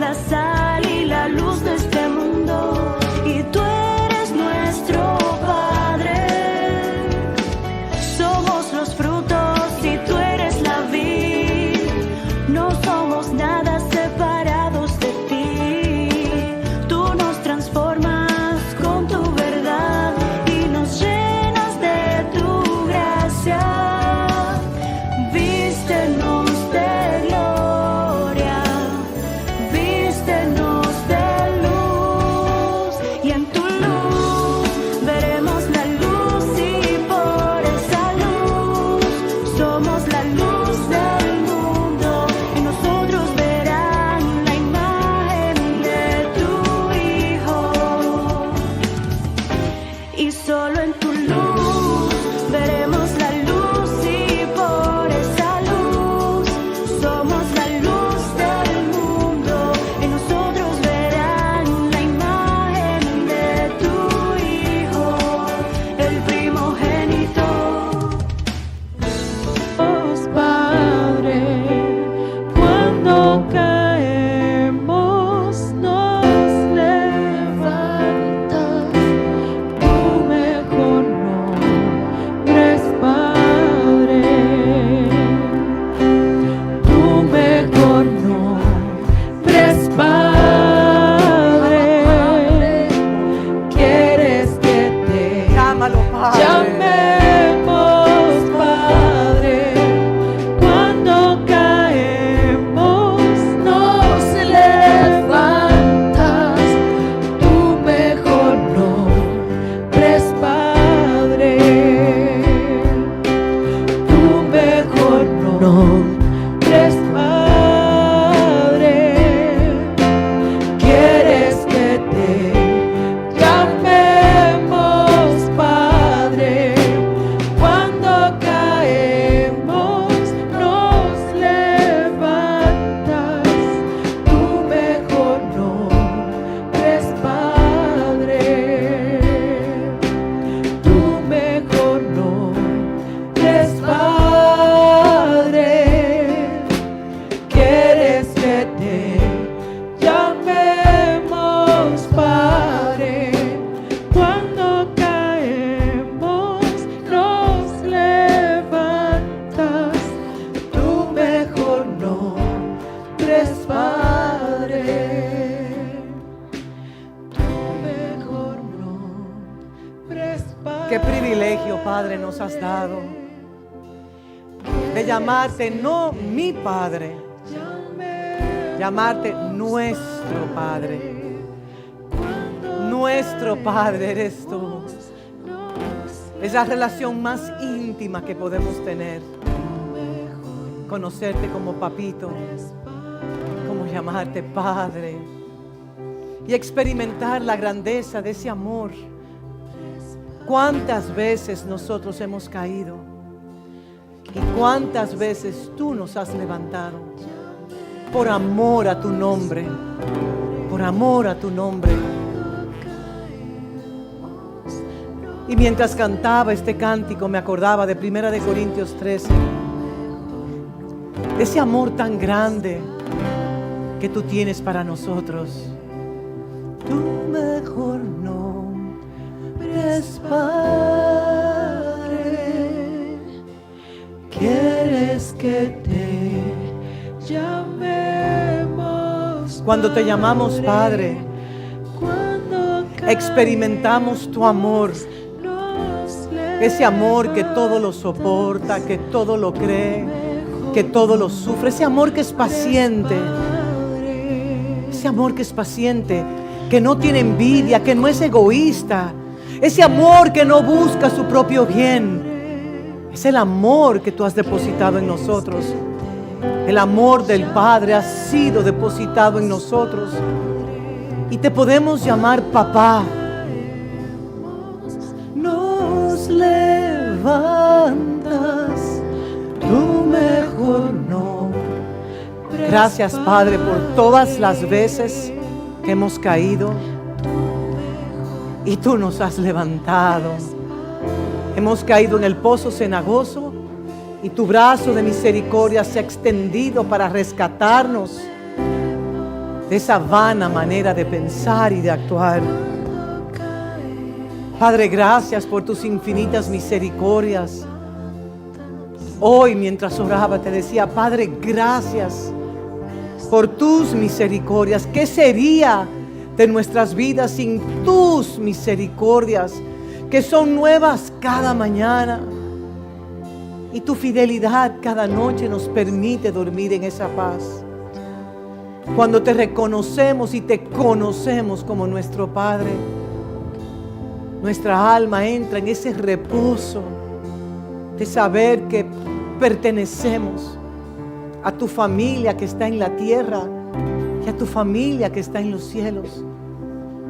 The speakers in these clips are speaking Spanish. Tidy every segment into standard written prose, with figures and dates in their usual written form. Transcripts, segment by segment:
la sal y la luz de este mundo, y tú eres nuestro Padre. Somos los frutos y tú eres la vid. No somos nada separados de ti. Tú nos transformas con tu verdad y nos llenas de tu gracia. Vístenos de gloria, vístenos de luz, y en tu luz veremos la luz, y por esa luz somos la luz del mundo, y nosotros verán la imagen de tu Hijo. Y solo en tu luz veremos la luz, y por esa luz somos la luz del mundo, y nosotros verán la imagen de tu Hijo, el primogénito. Dios Padre, cuando caemos nos levantas, tu mejor nombre es Padre, tu mejor nombre es Padre, quieres que te Llámalo, Padre. llamemos Padre, cuando caemos nos levantas, tu mejor nombre es Padre, tu mejor nombre es Padre, quieres que te llamemos Padre, cuando caemos nos levantas, tu mejor nombre es Padre, tu mejor nombre es Padre, quieres que te llamemos Padre, cuando caemos nos levantas, tu mejor nombre es Padre, tu mejor nombre es Padre. Qué privilegio, Padre, nos has dado de llamarte no mi Padre, llamarte nuestro Padre. Nuestro Padre eres tú. Es la relación más íntima que podemos tener. Conocerte como papito, como llamarte Padre, y experimentar la grandeza de ese amor. ¿Cuántas veces nosotros hemos caído? ¿Y cuántas veces tú nos has levantado? Por amor a tu nombre, por amor a tu nombre. Y mientras cantaba este cántico me acordaba de 1 Corintios 13, de ese amor tan grande que tú tienes para nosotros. Tu mejor nombre es Padre, quieres que te llamemos. Cuando te llamamos Padre, experimentamos tu amor, ese amor que todo lo soporta, que todo lo cree, que todo lo sufre, ese amor que es paciente, ese amor que es paciente, que no tiene envidia, que no es egoísta, ese amor que no busca su propio bien. Es el amor que tú has depositado en nosotros. El amor del Padre ha sido depositado en nosotros. Y te podemos llamar papá. Nos levantas, tu mejor nombre. Gracias, Padre, por todas las veces que hemos caído y tú nos has levantado. Hemos caído en el pozo cenagoso y tu brazo de misericordia se ha extendido para rescatarnos. de esa vana manera de pensar y de actuar. Padre, gracias por tus infinitas misericordias. Hoy, mientras oraba, te decía, Padre, gracias por tus misericordias. ¿Qué sería de nuestras vidas sin tus misericordias, que son nuevas cada mañana? Y tu fidelidad cada noche nos permite dormir en esa paz. Cuando te reconocemos y te conocemos como nuestro Padre, nuestra alma entra en ese reposo de saber que pertenecemos a tu familia que está en la tierra y a tu familia que está en los cielos.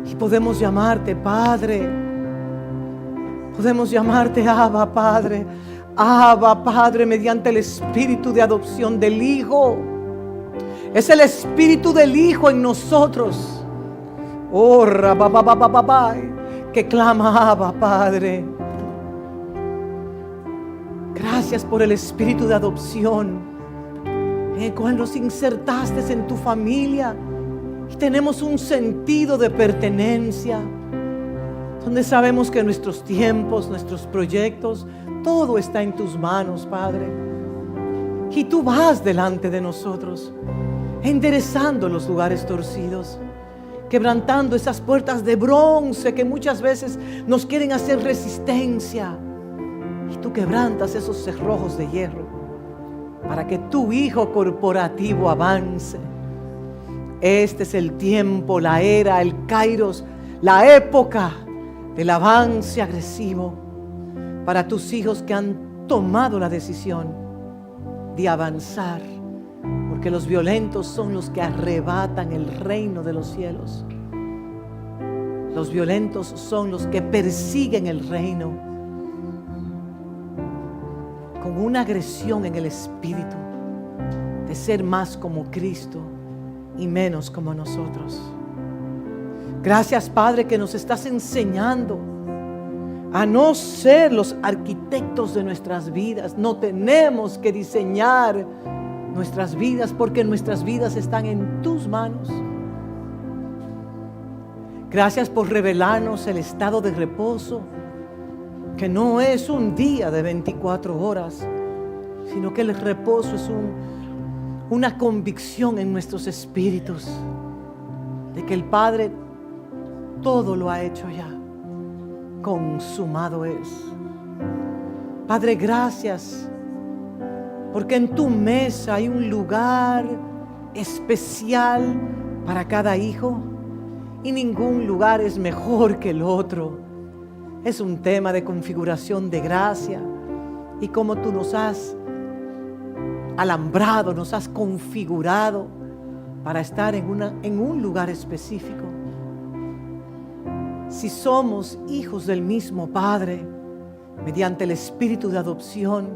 Y podemos llamarte Padre. Podemos llamarte Abba Padre. Abba Padre, mediante el espíritu de adopción del Hijo. Es el espíritu del Hijo en nosotros. Oh, que clama Abba Padre. Gracias por el espíritu de adopción en el cual nos insertaste en tu familia y tenemos un sentido de pertenencia, donde sabemos que nuestros tiempos, nuestros proyectos, todo está en tus manos, Padre. Y tú vas delante de nosotros, enderezando los lugares torcidos, quebrantando esas puertas de bronce que muchas veces nos quieren hacer resistencia. Y tú quebrantas esos cerrojos de hierro para que tu Hijo corporativo avance. Este es el tiempo, la era, el kairos, la época del avance agresivo para tus hijos que han tomado la decisión de avanzar, porque los violentos son los que arrebatan el reino de los cielos. Los violentos son los que persiguen el reino con una agresión en el espíritu de ser más como Cristo y menos como nosotros. Gracias, Padre, que nos estás enseñando a no ser los arquitectos de nuestras vidas. No tenemos que diseñar nuestras vidas porque nuestras vidas están en tus manos. Gracias por revelarnos el estado de reposo, que no es un día de 24 horas, sino que el reposo es una convicción en nuestros espíritus de que el Padre todo lo ha hecho ya. Consumado es. Padre, gracias, porque en tu mesa hay un lugar especial para cada hijo y ningún lugar es mejor que el otro. Es un tema de configuración de gracia y como tú nos has alambrado, nos has configurado para estar en un lugar específico. Si somos hijos del mismo Padre, mediante el espíritu de adopción,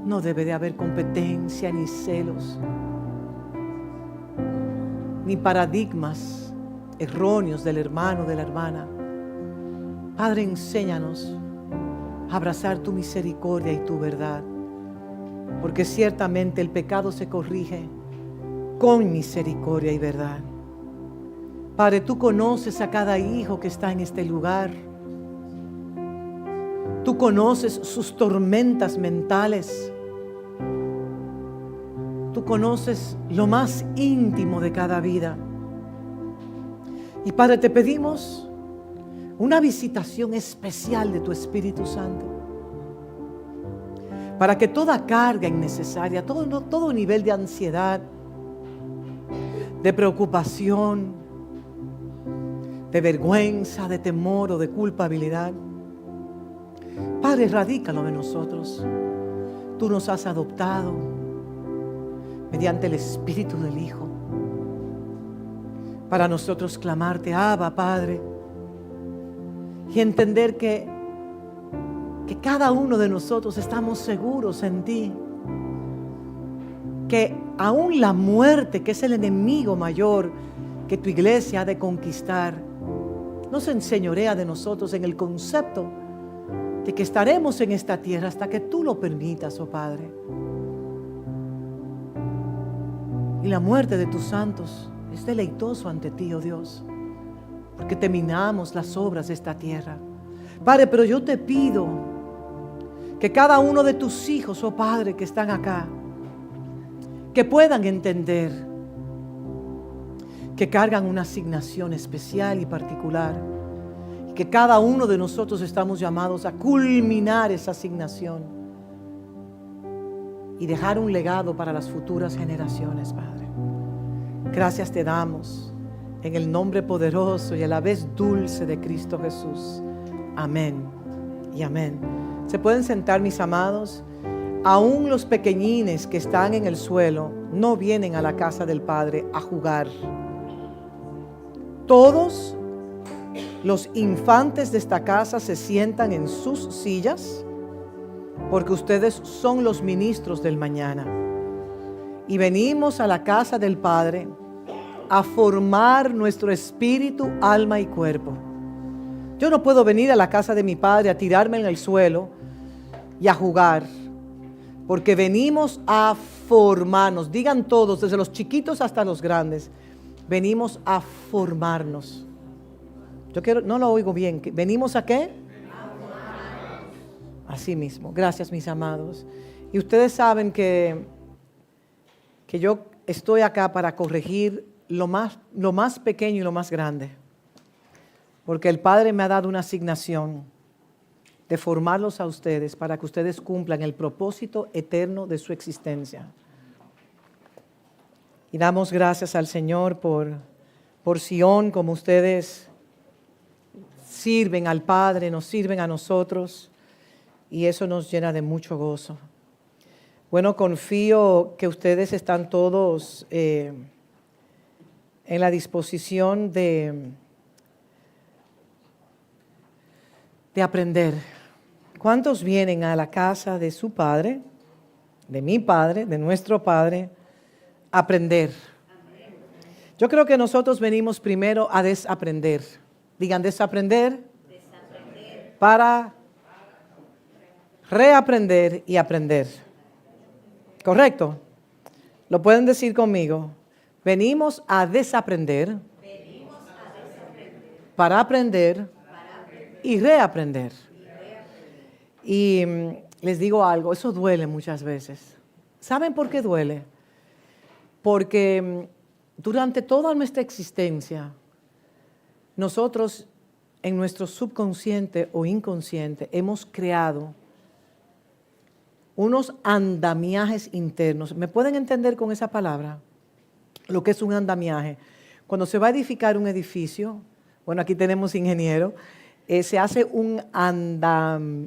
no debe de haber competencia ni celos, ni paradigmas erróneos del hermano, de la hermana. Padre, enséñanos a abrazar tu misericordia y tu verdad, porque ciertamente el pecado se corrige con misericordia y verdad. Padre, tú conoces a cada hijo que está en este lugar. Tú conoces sus tormentas mentales. Tú conoces lo más íntimo de cada vida. Y Padre, te pedimos una visitación especial de tu Espíritu Santo, para que toda carga innecesaria, todo nivel de ansiedad, de preocupación, de vergüenza, de temor o de culpabilidad, Padre, erradícalo de nosotros. Tú nos has adoptado mediante el Espíritu del Hijo, para nosotros clamarte, Abba, Padre, y entender que cada uno de nosotros estamos seguros en ti, que aún la muerte, que es el enemigo mayor que tu iglesia ha de conquistar, no se enseñorea de nosotros en el concepto de que estaremos en esta tierra hasta que tú lo permitas, oh Padre. Y la muerte de tus santos Es deleitoso ante ti, oh Dios, porque terminamos las obras de esta tierra. Padre, pero yo te pido que cada uno de tus hijos, oh Padre, que están acá, que puedan entender que cargan una asignación especial y particular, y que cada uno de nosotros estamos llamados a culminar esa asignación y dejar un legado para las futuras generaciones, Padre. Gracias te damos en el nombre poderoso y a la vez dulce de Cristo Jesús. Amén y amén. ¿Se pueden sentar, mis amados? Aún los pequeñines que están en el suelo no vienen a la casa del Padre a jugar. Todos los infantes de esta casa se sientan en sus sillas porque ustedes son los ministros del mañana. Y venimos a la casa del Padre a formar nuestro espíritu, alma y cuerpo. Yo no puedo venir a la casa de mi Padre a tirarme en el suelo y a jugar, porque venimos a formarnos. Digan todos, desde los chiquitos hasta los grandes, venimos a formarnos. No lo oigo bien. ¿Venimos a qué? Así mismo. Gracias, mis amados. Y ustedes saben que yo estoy acá para corregir lo más pequeño y lo más grande. Porque el Padre me ha dado una asignación de formarlos a ustedes para que ustedes cumplan el propósito eterno de su existencia. Y damos gracias al Señor por Sion, como ustedes sirven al Padre, nos sirven a nosotros, y eso nos llena de mucho gozo. Bueno, confío que ustedes están todos en la disposición de aprender. ¿Cuántos vienen a la casa de su Padre, de mi Padre, de nuestro Padre, a aprender? Yo creo que nosotros venimos primero a desaprender. Digan desaprender. Para reaprender y aprender. ¿Correcto? ¿Lo pueden decir conmigo? Venimos a desaprender, para aprender y reaprender. Y les digo algo, eso duele muchas veces. ¿Saben por qué duele? Porque durante toda nuestra existencia, nosotros en nuestro subconsciente o inconsciente hemos creado unos andamiajes internos. ¿Me pueden entender con esa palabra? Lo que es un andamiaje. Cuando se va a edificar un edificio, bueno, aquí tenemos ingeniero, se hace un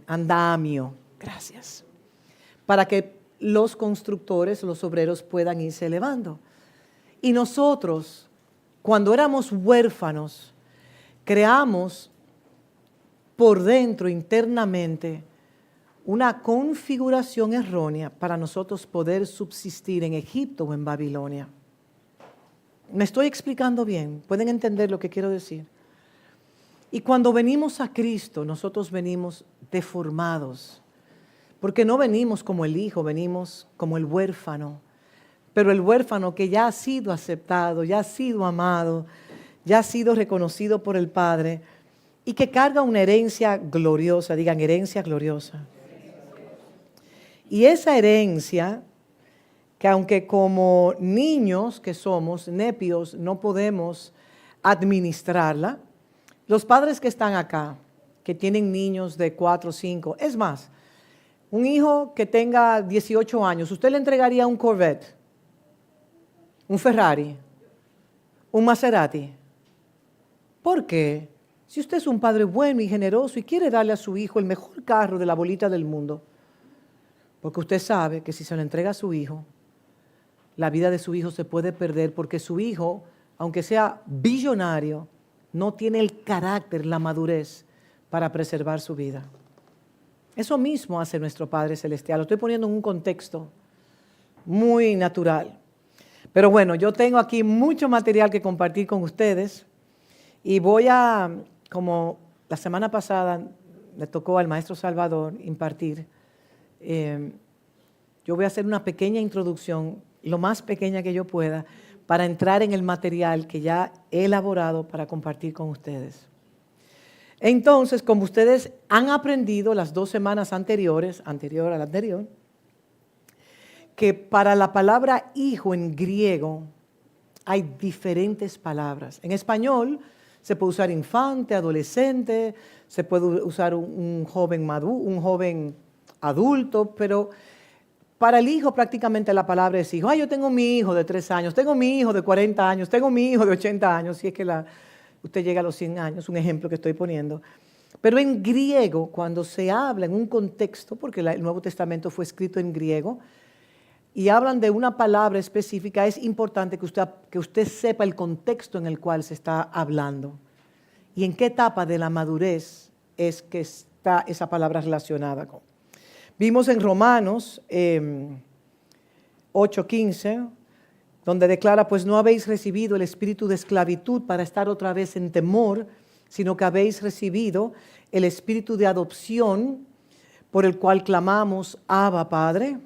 andamio, gracias, para que los constructores, los obreros puedan irse elevando. Y nosotros, cuando éramos huérfanos, creamos por dentro, internamente, una configuración errónea para nosotros poder subsistir en Egipto o en Babilonia. ¿Me estoy explicando bien? ¿Pueden entender lo que quiero decir? Y cuando venimos a Cristo, nosotros venimos deformados, porque no venimos como el hijo, venimos como el huérfano. Pero el huérfano que ya ha sido aceptado, ya ha sido amado, ya ha sido reconocido por el Padre y que carga una herencia gloriosa, digan herencia gloriosa. Y esa herencia, que aunque como niños que somos, nepios, no podemos administrarla, los padres que están acá, que tienen niños de 4 o 5, es más, un hijo que tenga 18 años, ¿usted le entregaría un Corvette, un Ferrari, un Maserati? ¿Por qué? Si usted es un padre bueno y generoso y quiere darle a su hijo el mejor carro de la bolita del mundo, porque usted sabe que si se lo entrega a su hijo, la vida de su hijo se puede perder porque su hijo, aunque sea billonario, no tiene el carácter, la madurez para preservar su vida. Eso mismo hace nuestro Padre Celestial. Lo estoy poniendo en un contexto muy natural. Pero bueno, yo tengo aquí mucho material que compartir con ustedes y voy a, como la semana pasada le tocó al maestro Salvador impartir, yo voy a hacer una pequeña introducción, lo más pequeña que yo pueda, para entrar en el material que ya he elaborado para compartir con ustedes. Entonces, como ustedes han aprendido las 2 semanas anteriores, anterior a la anterior, que para la palabra hijo en griego hay diferentes palabras. En español se puede usar infante, adolescente, se puede usar un joven adulto, pero para el hijo prácticamente la palabra es hijo. Yo tengo mi hijo de 3 años, tengo mi hijo de 40 años, tengo mi hijo de 80 años, si es que usted llega a los 100 años, un ejemplo que estoy poniendo. Pero en griego, cuando se habla en un contexto, porque el Nuevo Testamento fue escrito en griego, y hablan de una palabra específica, es importante que usted sepa el contexto en el cual se está hablando y en qué etapa de la madurez es que está esa palabra relacionada con. Vimos en Romanos 8:15, donde declara, pues no habéis recibido el espíritu de esclavitud para estar otra vez en temor, sino que habéis recibido el espíritu de adopción por el cual clamamos, Abba, Padre.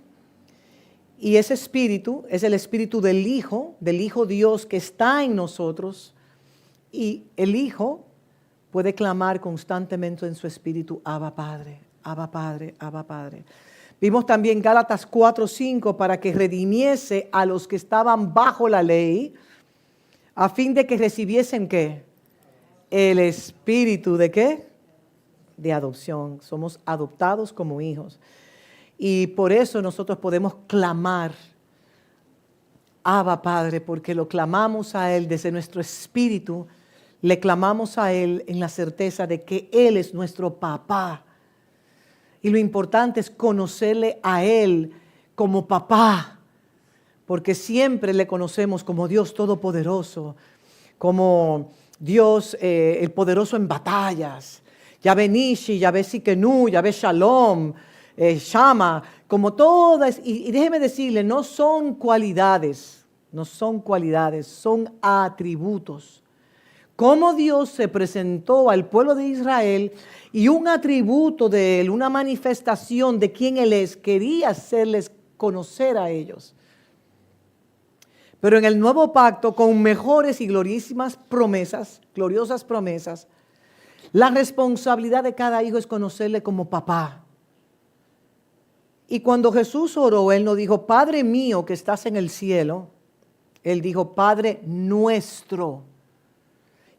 Y ese espíritu es el espíritu del Hijo Dios que está en nosotros. Y el Hijo puede clamar constantemente en su espíritu, Abba, Padre, Abba, Padre, Abba, Padre. Vimos también Gálatas 4:5 para que redimiese a los que estaban bajo la ley, a fin de que recibiesen ¿qué? El espíritu de ¿qué? De adopción. Somos adoptados como hijos. Y por eso nosotros podemos clamar, Abba Padre, porque lo clamamos a Él desde nuestro espíritu, le clamamos a Él en la certeza de que Él es nuestro papá. Y lo importante es conocerle a Él como papá, porque siempre le conocemos como Dios Todopoderoso, como Dios el poderoso en batallas, Yahvé Nishi, Yahvé Sikenu, Yahvé Shalom, Shama, como todas, y déjeme decirle, no son cualidades, son atributos. Cómo Dios se presentó al pueblo de Israel y un atributo de Él, una manifestación de quién Él es, quería hacerles conocer a ellos. Pero en el nuevo pacto, con mejores y gloriosas promesas, la responsabilidad de cada hijo es conocerle como papá. Y cuando Jesús oró, Él no dijo, Padre mío que estás en el cielo, Él dijo, Padre nuestro.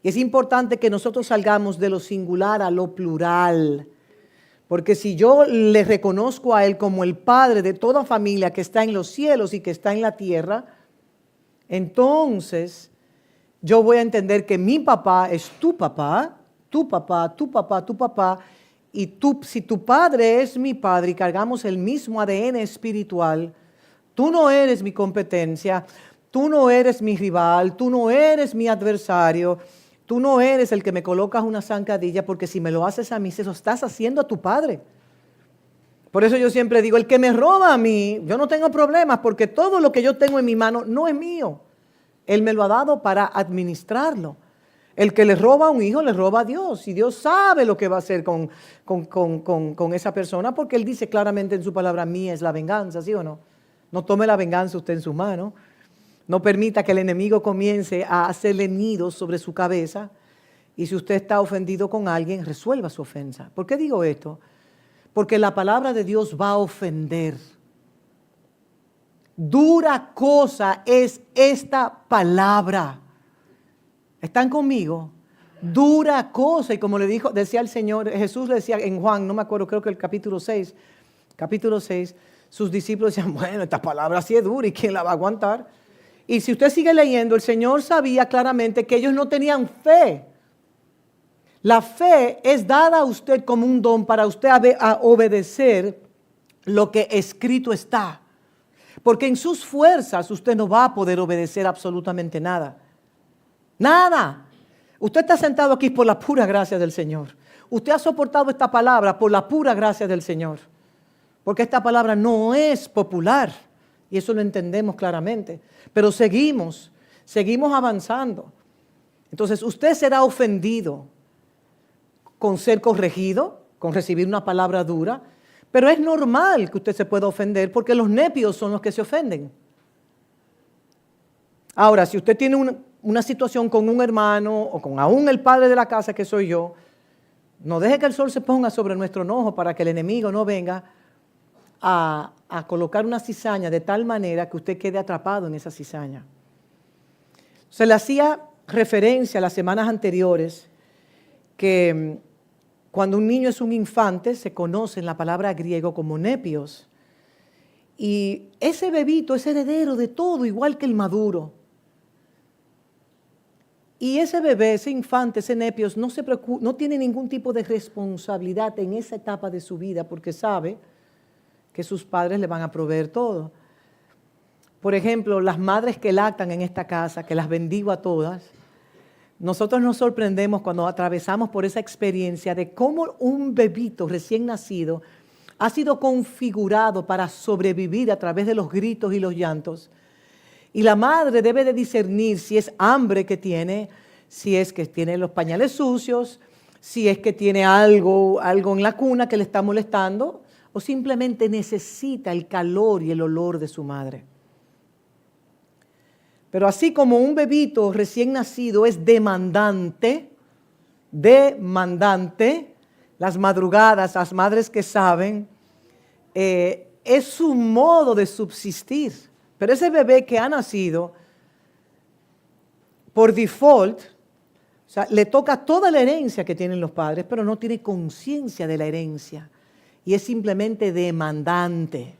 Y es importante que nosotros salgamos de lo singular a lo plural, porque si yo le reconozco a Él como el Padre de toda familia que está en los cielos y que está en la tierra, entonces yo voy a entender que mi papá es tu papá, tu papá, tu papá, tu papá, y tú, si tu padre es mi padre y cargamos el mismo ADN espiritual, tú no eres mi competencia, tú no eres mi rival, tú no eres mi adversario, tú no eres el que me colocas una zancadilla, porque si me lo haces a mí, se lo estás haciendo a tu padre. Por eso yo siempre digo, el que me roba a mí, yo no tengo problemas, porque todo lo que yo tengo en mi mano no es mío. Él me lo ha dado para administrarlo. El que le roba a un hijo, le roba a Dios. Y Dios sabe lo que va a hacer con esa persona, porque Él dice claramente en su palabra, mía es la venganza, ¿sí o no? No tome la venganza usted en su mano. No permita que el enemigo comience a hacerle nidos sobre su cabeza. Y si usted está ofendido con alguien, resuelva su ofensa. ¿Por qué digo esto? Porque la palabra de Dios va a ofender. Dura cosa es esta palabra. ¿Están conmigo? Dura cosa. Y como decía el Señor, Jesús le decía en Juan, no me acuerdo, creo que el capítulo 6, sus discípulos decían, bueno, esta palabra sí es dura, ¿y quién la va a aguantar? Y si usted sigue leyendo, el Señor sabía claramente que ellos no tenían fe. La fe es dada a usted como un don para usted a obedecer lo que escrito está. Porque en sus fuerzas usted no va a poder obedecer absolutamente nada. Nada. Usted está sentado aquí por la pura gracia del Señor. Usted ha soportado esta palabra por la pura gracia del Señor. Porque esta palabra no es popular. Y eso lo entendemos claramente. Pero seguimos avanzando. Entonces usted será ofendido con ser corregido, con recibir una palabra dura. Pero es normal que usted se pueda ofender porque los nepios son los que se ofenden. Ahora, si usted tiene una situación con un hermano o con aún el padre de la casa que soy yo, no deje que el sol se ponga sobre nuestro enojo para que el enemigo no venga a colocar una cizaña de tal manera que usted quede atrapado en esa cizaña. Se le hacía referencia las semanas anteriores que cuando un niño es un infante se conoce en la palabra griego como nepios. Y ese bebito es heredero de todo, igual que el maduro. Y ese bebé, ese infante, ese nepios, no tiene ningún tipo de responsabilidad en esa etapa de su vida porque sabe que sus padres le van a proveer todo. Por ejemplo, las madres que lactan en esta casa, que las bendigo a todas, nosotros nos sorprendemos cuando atravesamos por esa experiencia de cómo un bebito recién nacido ha sido configurado para sobrevivir a través de los gritos y los llantos. Y la madre debe de discernir si es hambre que tiene, si es que tiene los pañales sucios, si es que tiene algo en la cuna que le está molestando, o simplemente necesita el calor y el olor de su madre. Pero así como un bebito recién nacido es demandante, las madrugadas, las madres que saben, es su modo de subsistir. Pero ese bebé que ha nacido, por default, o sea, le toca toda la herencia que tienen los padres, pero no tiene conciencia de la herencia. Y es simplemente demandante.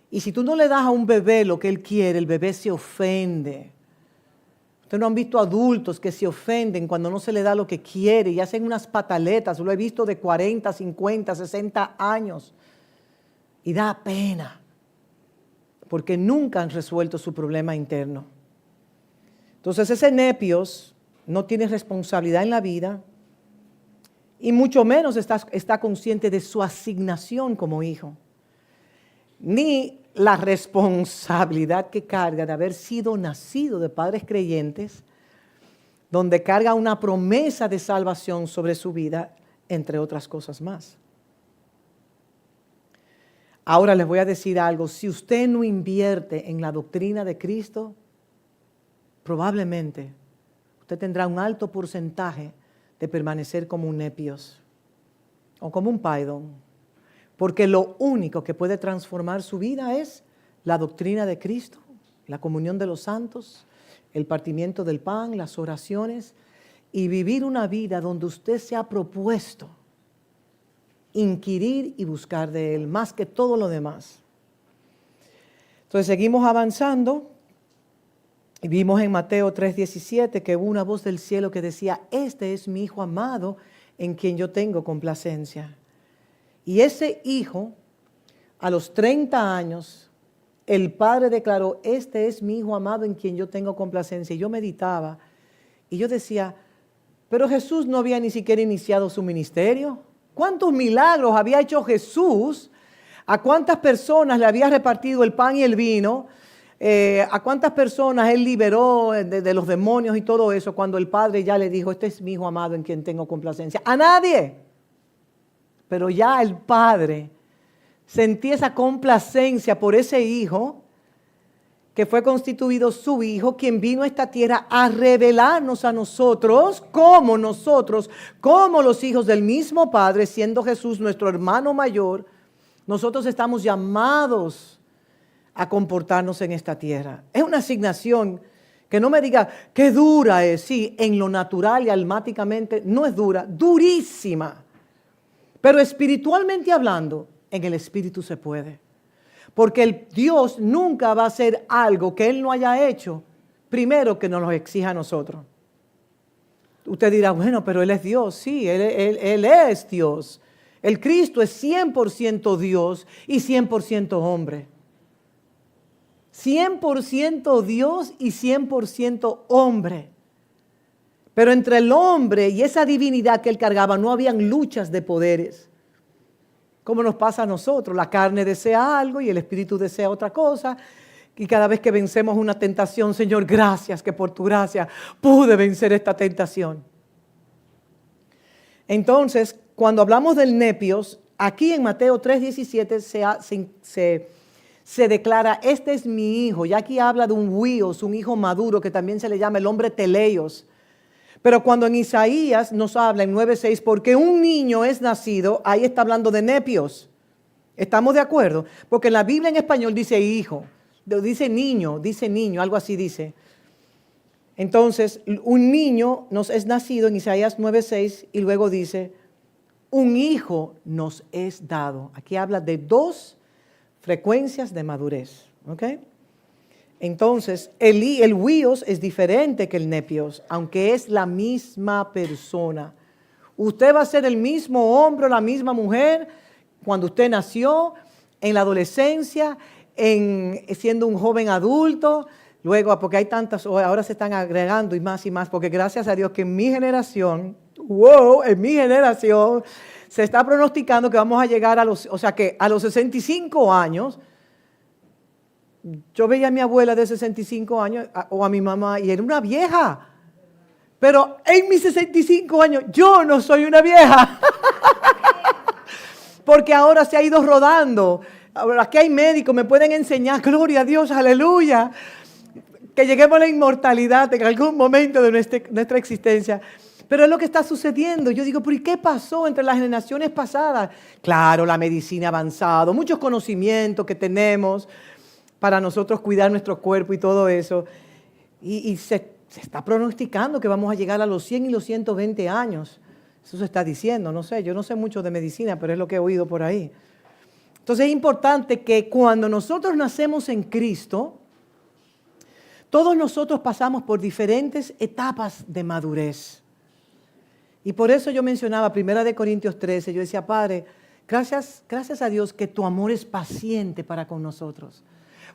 Y si tú no le das a un bebé lo que él quiere, el bebé se ofende. Ustedes no han visto adultos que se ofenden cuando no se le da lo que quiere y hacen unas pataletas. Lo he visto de 40, 50, 60 años. Y da pena. Porque nunca han resuelto su problema interno. Entonces ese nepios no tiene responsabilidad en la vida y mucho menos está consciente de su asignación como hijo, ni la responsabilidad que carga de haber sido nacido de padres creyentes, donde carga una promesa de salvación sobre su vida, entre otras cosas más. Ahora les voy a decir algo, si usted no invierte en la doctrina de Cristo, probablemente usted tendrá un alto porcentaje de permanecer como un nepios o como un paidón, porque lo único que puede transformar su vida es la doctrina de Cristo, la comunión de los santos, el partimiento del pan, las oraciones y vivir una vida donde usted se ha propuesto inquirir y buscar de Él más que todo lo demás. Entonces seguimos avanzando y vimos en Mateo 3:17 que hubo una voz del cielo que decía: este es mi Hijo amado en quien yo tengo complacencia. Y ese hijo, a los 30 años, el padre declaró: este es mi Hijo amado en quien yo tengo complacencia. Y yo meditaba y yo decía: pero Jesús no había ni siquiera iniciado su ministerio. ¿Cuántos milagros había hecho Jesús? ¿A cuántas personas le había repartido el pan y el vino? ¿A cuántas personas Él liberó de los demonios y todo eso cuando el Padre ya le dijo: este es mi Hijo amado en quien tengo complacencia? A nadie. Pero ya el Padre sentía esa complacencia por ese Hijo que fue constituido su Hijo, quien vino a esta tierra a revelarnos a nosotros, como los hijos del mismo Padre, siendo Jesús nuestro hermano mayor, nosotros estamos llamados a comportarnos en esta tierra. Es una asignación que no me diga qué dura es. Sí, en lo natural y almáticamente no es dura, durísima. Pero espiritualmente hablando, en el espíritu se puede. Porque el Dios nunca va a hacer algo que Él no haya hecho, primero que nos lo exija a nosotros. Usted dirá: bueno, pero Él es Dios. Sí, Él es Dios. El Cristo es 100% Dios y 100% hombre. 100% Dios y 100% hombre. Pero entre el hombre y esa divinidad que Él cargaba no habían luchas de poderes. Como nos pasa a nosotros, la carne desea algo y el espíritu desea otra cosa. Y cada vez que vencemos una tentación: Señor, gracias que por tu gracia pude vencer esta tentación. Entonces, cuando hablamos del nepios, aquí en Mateo 3:17 se declara, este es mi hijo. Y aquí habla de un huios, un hijo maduro, que también se le llama el hombre teleios. Pero cuando en Isaías nos habla en 9:6, porque un niño es nacido, ahí está hablando de nepios. ¿Estamos de acuerdo? Porque en la Biblia en español dice hijo, dice niño, algo así dice. Entonces, un niño nos es nacido en Isaías 9:6 y luego dice, un hijo nos es dado. Aquí habla de 2 frecuencias de madurez. ¿Ok? Entonces, el huios es diferente que el nepios, aunque es la misma persona. Usted va a ser el mismo hombre o la misma mujer cuando usted nació, en la adolescencia, siendo un joven adulto, luego, porque hay tantas, ahora se están agregando y más, porque gracias a Dios que en mi generación, se está pronosticando que vamos a llegar a los 65 años. Yo veía a mi abuela de 65 años o a mi mamá y era una vieja. Pero en mis 65 años yo no soy una vieja. Porque ahora se ha ido rodando. Ahora aquí hay médicos, me pueden enseñar, gloria a Dios, aleluya, que lleguemos a la inmortalidad en algún momento de nuestra existencia. Pero es lo que está sucediendo. Yo digo, ¿pero y qué pasó entre las generaciones pasadas? Claro, la medicina ha avanzado, muchos conocimientos que tenemos para nosotros cuidar nuestro cuerpo y todo eso. Y se está pronosticando que vamos a llegar a los 100 y los 120 años. Eso se está diciendo, no sé, yo no sé mucho de medicina, pero es lo que he oído por ahí. Entonces es importante que cuando nosotros nacemos en Cristo, todos nosotros pasamos por diferentes etapas de madurez. Y por eso yo mencionaba 1 Corintios 13, yo decía, Padre, gracias a Dios que tu amor es paciente para con nosotros.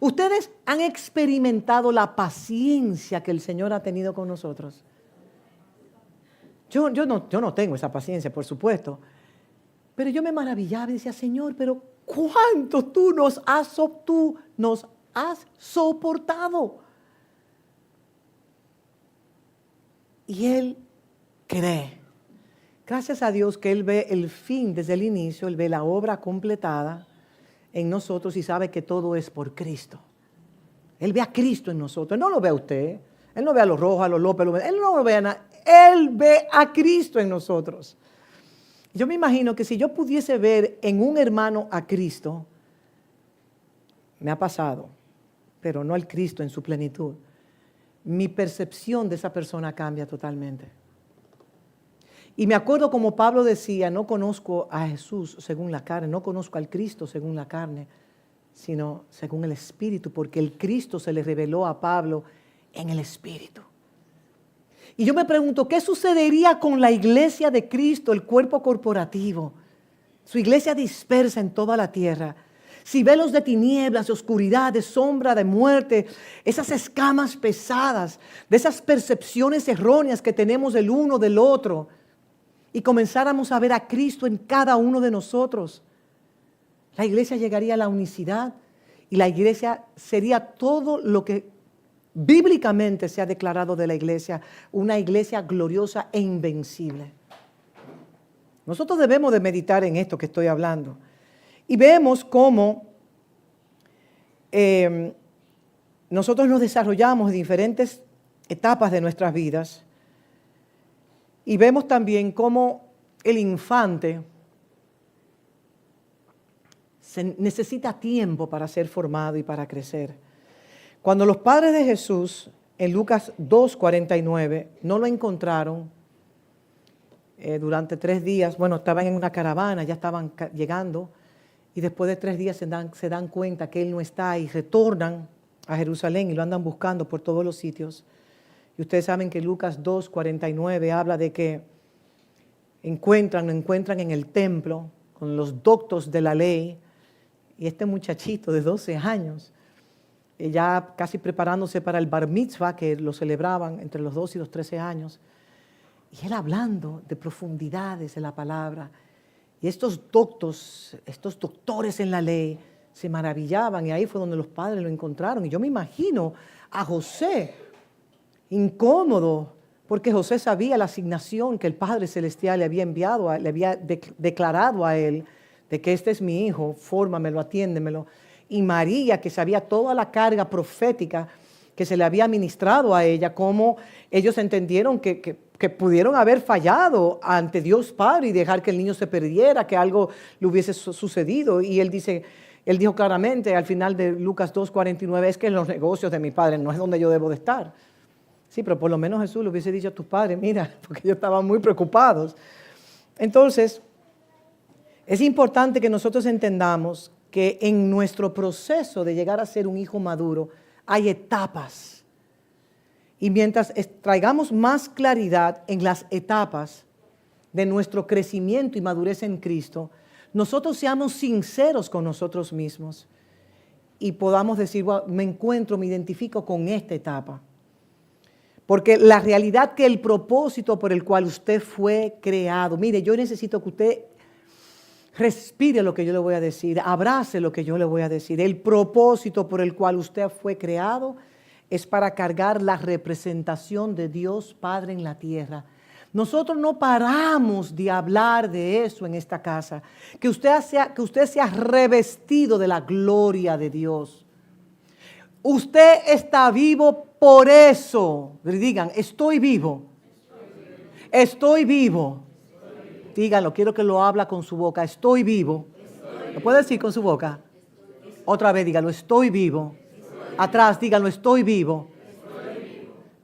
Ustedes han experimentado la paciencia que el Señor ha tenido con nosotros. Yo no tengo esa paciencia, por supuesto. Pero yo me maravillaba y decía, Señor, pero ¿cuánto tú nos has soportado? Y Él cree. Gracias a Dios que Él ve el fin desde el inicio, Él ve la obra completada en nosotros y sabe que todo es por Cristo. Él ve a Cristo en nosotros. Él no lo ve a usted. Él no ve a los Rojas, a los López. Él no lo ve a nadie. Él ve a Cristo en nosotros. Yo me imagino que si yo pudiese ver en un hermano a Cristo, me ha pasado, pero no al Cristo en su plenitud, mi percepción de esa persona cambia totalmente. Y me acuerdo como Pablo decía, no conozco a Jesús según la carne, no conozco al Cristo según la carne, sino según el Espíritu, porque el Cristo se le reveló a Pablo en el Espíritu. Y yo me pregunto, ¿qué sucedería con la iglesia de Cristo, el cuerpo corporativo, su iglesia dispersa en toda la tierra? Si velos de tinieblas, de oscuridad, de sombra, de muerte, esas escamas pesadas, de esas percepciones erróneas que tenemos del uno del otro, y comenzáramos a ver a Cristo en cada uno de nosotros, la iglesia llegaría a la unicidad y la iglesia sería todo lo que bíblicamente se ha declarado de la iglesia, una iglesia gloriosa e invencible. Nosotros debemos de meditar en esto que estoy hablando. Y vemos cómo nosotros nos desarrollamos en diferentes etapas de nuestras vidas. Y vemos también cómo el infante necesita tiempo para ser formado y para crecer. Cuando los padres de Jesús, en Lucas 2:49, no lo encontraron durante 3 días, bueno, estaban en una caravana, ya estaban llegando, y después de 3 días se dan cuenta que Él no está y retornan a Jerusalén y lo andan buscando por todos los sitios. Y ustedes saben que Lucas 2:49 habla de que lo encuentran en el templo con los doctos de la ley, y este muchachito de 12 años, ya casi preparándose para el bar mitzvah, que lo celebraban entre los 12 y los 13 años, y él hablando de profundidades de la palabra. Y estos doctores en la ley, se maravillaban, y ahí fue donde los padres lo encontraron. Y yo me imagino a José incómodo, porque José sabía la asignación que el Padre Celestial le había enviado, le había declarado a él, de que este es mi hijo, fórmamelo, atiéndemelo. y María, que sabía toda la carga profética que se le había ministrado a ella, cómo ellos entendieron que pudieron haber fallado ante Dios Padre y dejar que el niño se perdiera, que algo le hubiese sucedido. Y él dijo claramente al final de Lucas 2:49, es que en los negocios de mi Padre no es donde yo debo de estar. Sí, pero por lo menos Jesús le hubiese dicho a tus padres, mira, porque ellos estaban muy preocupados. Entonces, es importante que nosotros entendamos que en nuestro proceso de llegar a ser un hijo maduro hay etapas. Y mientras traigamos más claridad en las etapas de nuestro crecimiento y madurez en Cristo, nosotros seamos sinceros con nosotros mismos y podamos decir, well, me identifico con esta etapa. Porque la realidad que el propósito por el cual usted fue creado, mire, yo necesito que usted respire lo que yo le voy a decir, abrace lo que yo le voy a decir. El propósito por el cual usted fue creado es para cargar la representación de Dios Padre en la tierra. Nosotros no paramos de hablar de eso en esta casa. Que usted sea revestido de la gloria de Dios. Usted está vivo por eso. Digan, estoy vivo. Estoy vivo. Díganlo, quiero que lo habla con su boca. Estoy vivo. ¿Lo puede decir con su boca? Otra vez díganlo, estoy vivo. Atrás díganlo, estoy vivo.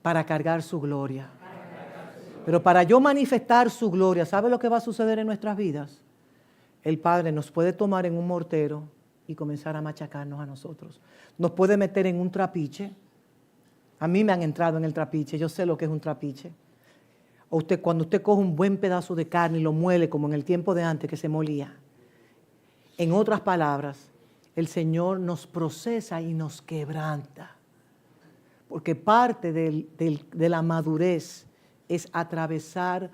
Para cargar su gloria. Pero para yo manifestar su gloria, ¿sabe lo que va a suceder en nuestras vidas? El Padre nos puede tomar en un mortero y comenzar a machacarnos a nosotros. Nos puede meter en un trapiche. A mí me han entrado en el trapiche, yo sé lo que es un trapiche. O cuando usted coge un buen pedazo de carne y lo muele como en el tiempo de antes que se molía. En otras palabras, el Señor nos procesa y nos quebranta. Porque parte de la madurez es atravesar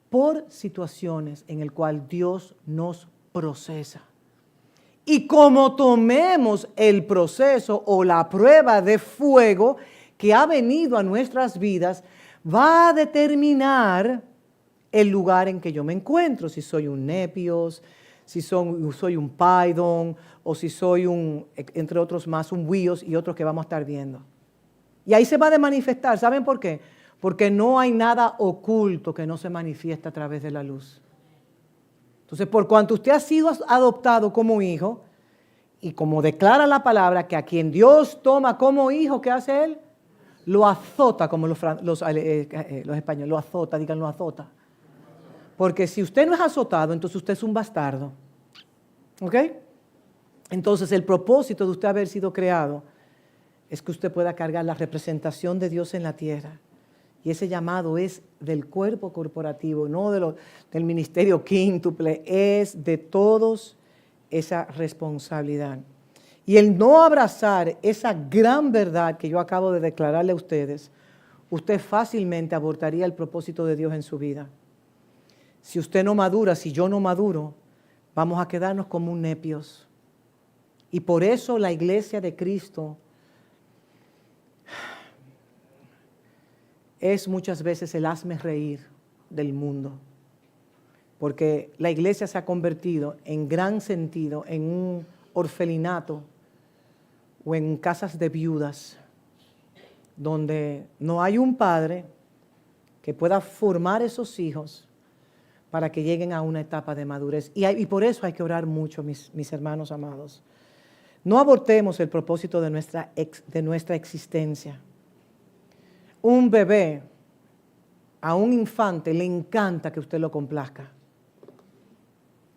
por situaciones en el cual Dios nos procesa. Y como tomemos el proceso o la prueba de fuego que ha venido a nuestras vidas, va a determinar el lugar en que yo me encuentro. Si soy un nepios, si soy un paidon, o si soy entre otros más, un huíos y otros que vamos a estar viendo. Y ahí se va a manifestar. ¿Saben por qué? Porque no hay nada oculto que no se manifiesta a través de la luz. Entonces, por cuanto usted ha sido adoptado como hijo, y como declara la palabra, que a quien Dios toma como hijo, ¿qué hace Él? Lo azota, como los españoles, lo azota, digan lo azota. Porque si usted no es azotado, entonces usted es un bastardo. ¿Ok? Entonces, el propósito de usted haber sido creado es que usted pueda cargar la representación de Dios en la tierra. Y ese llamado es del cuerpo corporativo, no del ministerio quíntuple, es de todos esa responsabilidad. Y el no abrazar esa gran verdad que yo acabo de declararle a ustedes, usted fácilmente abortaría el propósito de Dios en su vida. Si usted no madura, si yo no maduro, vamos a quedarnos como un nepios. Y por eso la iglesia de Cristo es muchas veces el hazme reír del mundo, porque la iglesia se ha convertido en gran sentido en un orfelinato o en casas de viudas, donde no hay un padre que pueda formar esos hijos para que lleguen a una etapa de madurez. Y por eso hay que orar mucho, mis hermanos amados. No abortemos el propósito de nuestra existencia. Un bebé, a un infante le encanta que usted lo complazca.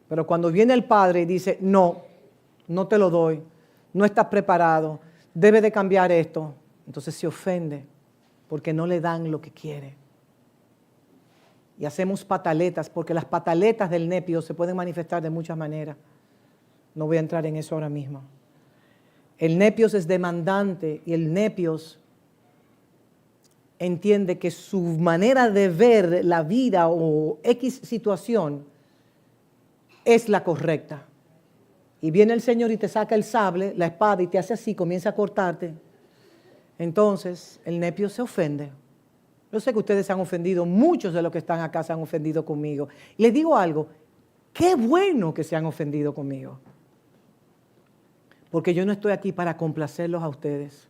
Pero cuando viene el padre y dice, no te lo doy, no estás preparado, debe de cambiar esto, entonces se ofende porque no le dan lo que quiere. Y hacemos pataletas, porque las pataletas del nepio se pueden manifestar de muchas maneras. No voy a entrar en eso ahora mismo. El nepios es demandante y el nepios entiende que su manera de ver la vida o X situación es la correcta. Y viene el Señor y te saca el sable, la espada, y te hace así, comienza a cortarte. Entonces, el nepio se ofende. Yo sé que ustedes se han ofendido, muchos de los que están acá se han ofendido conmigo. Y les digo algo, qué bueno que se han ofendido conmigo. Porque yo no estoy aquí para complacerlos a ustedes.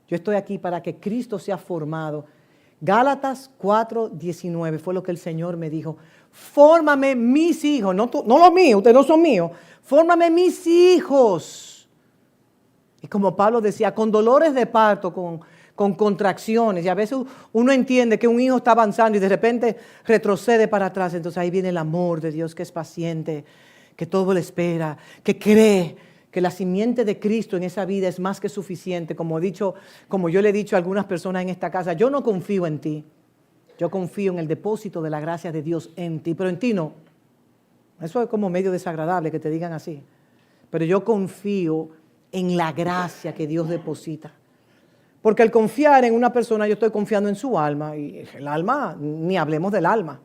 Yo estoy aquí para que Cristo sea formado. Gálatas 4:19 fue lo que el Señor me dijo. Fórmame mis hijos, no los míos, ustedes no son míos. Fórmame mis hijos. Y como Pablo decía, con dolores de parto, con contracciones. Y a veces uno entiende que un hijo está avanzando y de repente retrocede para atrás. Entonces ahí viene el amor de Dios, que es paciente, que todo le espera, que cree que la simiente de Cristo en esa vida es más que suficiente. Como yo le he dicho a algunas personas en esta casa, yo no confío en ti. Yo confío en el depósito de la gracia de Dios en ti, pero en ti no. Eso es como medio desagradable que te digan así. Pero yo confío en la gracia que Dios deposita. Porque al confiar en una persona, yo estoy confiando en su alma. Y el alma, ni hablemos del alma.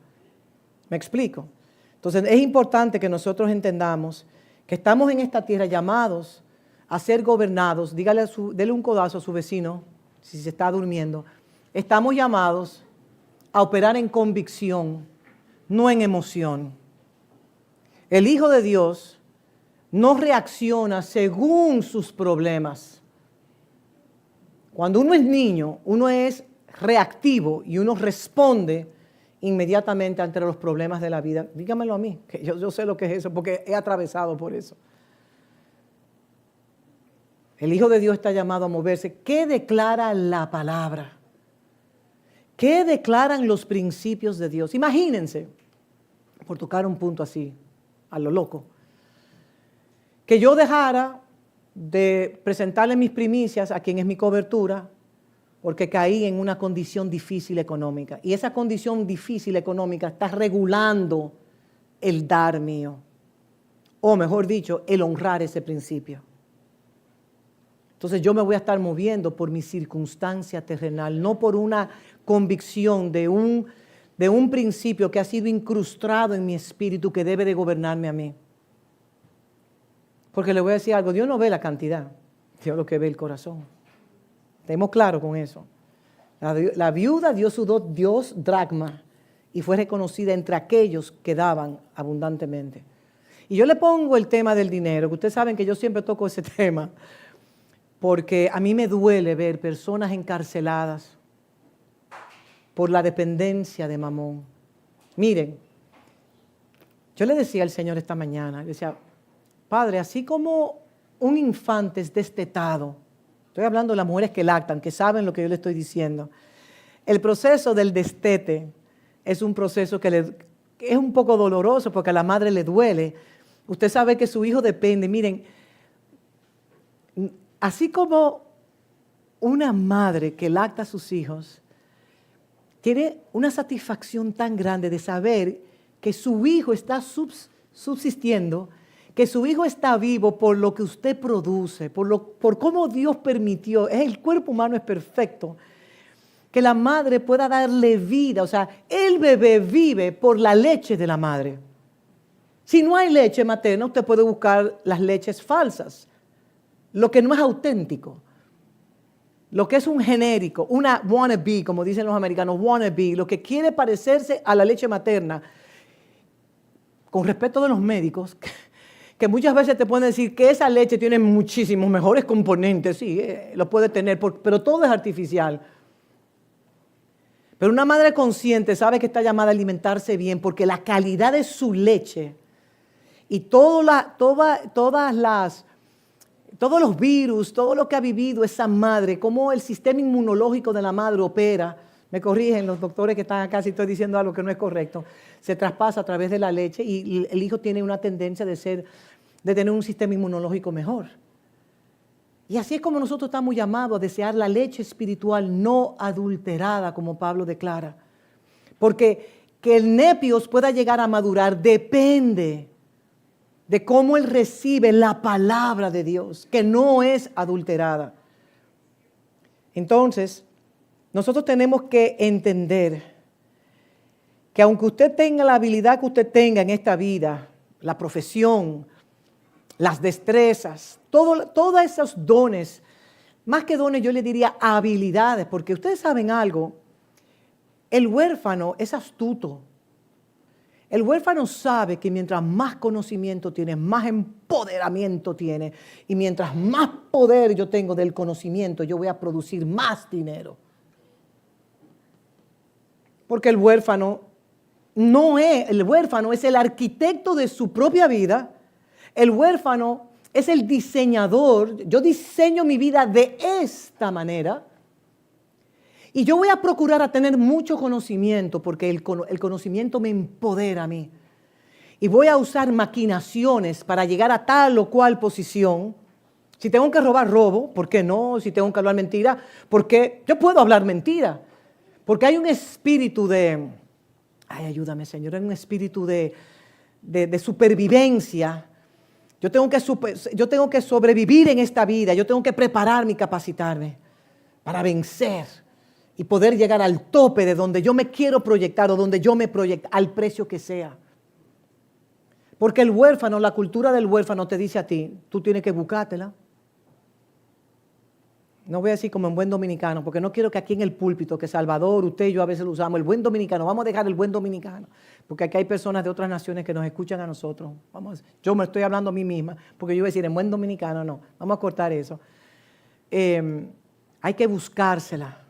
¿Me explico? Entonces es importante que nosotros entendamos que estamos en esta tierra llamados a ser gobernados. Dele un codazo a su vecino si se está durmiendo. Estamos llamados a operar en convicción, no en emoción. El Hijo de Dios no reacciona según sus problemas. Cuando uno es niño, uno es reactivo y uno responde inmediatamente ante los problemas de la vida. Dígamelo a mí, que yo sé lo que es eso, porque he atravesado por eso. El Hijo de Dios está llamado a moverse. ¿Qué declara la palabra? ¿Qué declaran los principios de Dios? Imagínense, por tocar un punto así, a lo loco, que yo dejara de presentarle mis primicias a quien es mi cobertura, porque caí en una condición difícil económica. Y esa condición difícil económica está regulando el dar mío. O mejor dicho, el honrar ese principio. Entonces yo me voy a estar moviendo por mi circunstancia terrenal, no por una convicción de un principio que ha sido incrustado en mi espíritu que debe de gobernarme a mí. Porque le voy a decir algo, Dios no ve la cantidad, Dios lo que ve el corazón. Estemos claros con eso. La viuda dio su Dios dracma y fue reconocida entre aquellos que daban abundantemente. Y yo le pongo el tema del dinero, que ustedes saben que yo siempre toco ese tema, porque a mí me duele ver personas encarceladas por la dependencia de Mamón. Miren, yo le decía al Señor esta mañana, le decía, Padre, así como un infante es destetado, estoy hablando de las mujeres que lactan, que saben lo que yo le estoy diciendo. El proceso del destete es un proceso que es un poco doloroso porque a la madre le duele. Usted sabe que su hijo depende. Miren, así como una madre que lacta a sus hijos, tiene una satisfacción tan grande de saber que su hijo está subsistiendo, que su hijo está vivo por lo que usted produce, por cómo Dios permitió. El cuerpo humano es perfecto. Que la madre pueda darle vida. O sea, el bebé vive por la leche de la madre. Si no hay leche materna, usted puede buscar las leches falsas. Lo que no es auténtico. Lo que es un genérico, una wannabe, como dicen los americanos, wannabe, lo que quiere parecerse a la leche materna. Con respeto de los médicos, que muchas veces te pueden decir que esa leche tiene muchísimos mejores componentes, sí, lo puede tener, pero todo es artificial. Pero una madre consciente sabe que está llamada a alimentarse bien porque la calidad de su leche y todos los virus, todo lo que ha vivido esa madre, cómo el sistema inmunológico de la madre opera, me corrigen los doctores que están acá si estoy diciendo algo que no es correcto, se traspasa a través de la leche y el hijo tiene una tendencia de tener un sistema inmunológico mejor. Y así es como nosotros estamos llamados a desear la leche espiritual no adulterada, como Pablo declara. Porque que el nepios pueda llegar a madurar depende de cómo él recibe la palabra de Dios, que no es adulterada. Entonces, nosotros tenemos que entender que aunque usted tenga la habilidad que usted tenga en esta vida, la profesión, las destrezas, todos esos dones, más que dones yo le diría habilidades, porque ustedes saben algo, el huérfano es astuto. El huérfano sabe que mientras más conocimiento tiene, más empoderamiento tiene. Y mientras más poder yo tengo del conocimiento, yo voy a producir más dinero. Porque el huérfano es el arquitecto de su propia vida. El huérfano es el diseñador. Yo diseño mi vida de esta manera. Y yo voy a procurar a tener mucho conocimiento porque el conocimiento me empodera a mí. Y voy a usar maquinaciones para llegar a tal o cual posición. Si tengo que robar, robo. ¿Por qué no? Si tengo que hablar mentira, porque yo puedo hablar mentira. Porque hay un espíritu de... Ay, ayúdame, Señor. Hay un espíritu de supervivencia. Yo tengo que sobrevivir en esta vida. Yo tengo que prepararme y capacitarme para vencer y poder llegar al tope de donde yo me quiero proyectar o donde yo me proyecto, al precio que sea. Porque el huérfano, la cultura del huérfano te dice a ti, tú tienes que buscártela. No voy a decir como en buen dominicano, porque no quiero que aquí en el púlpito, que Salvador, usted y yo a veces lo usamos, el buen dominicano, vamos a dejar el buen dominicano, porque aquí hay personas de otras naciones que nos escuchan a nosotros. Yo me estoy hablando a mí misma, porque yo voy a decir en buen dominicano, no, vamos a cortar eso. Hay que buscársela,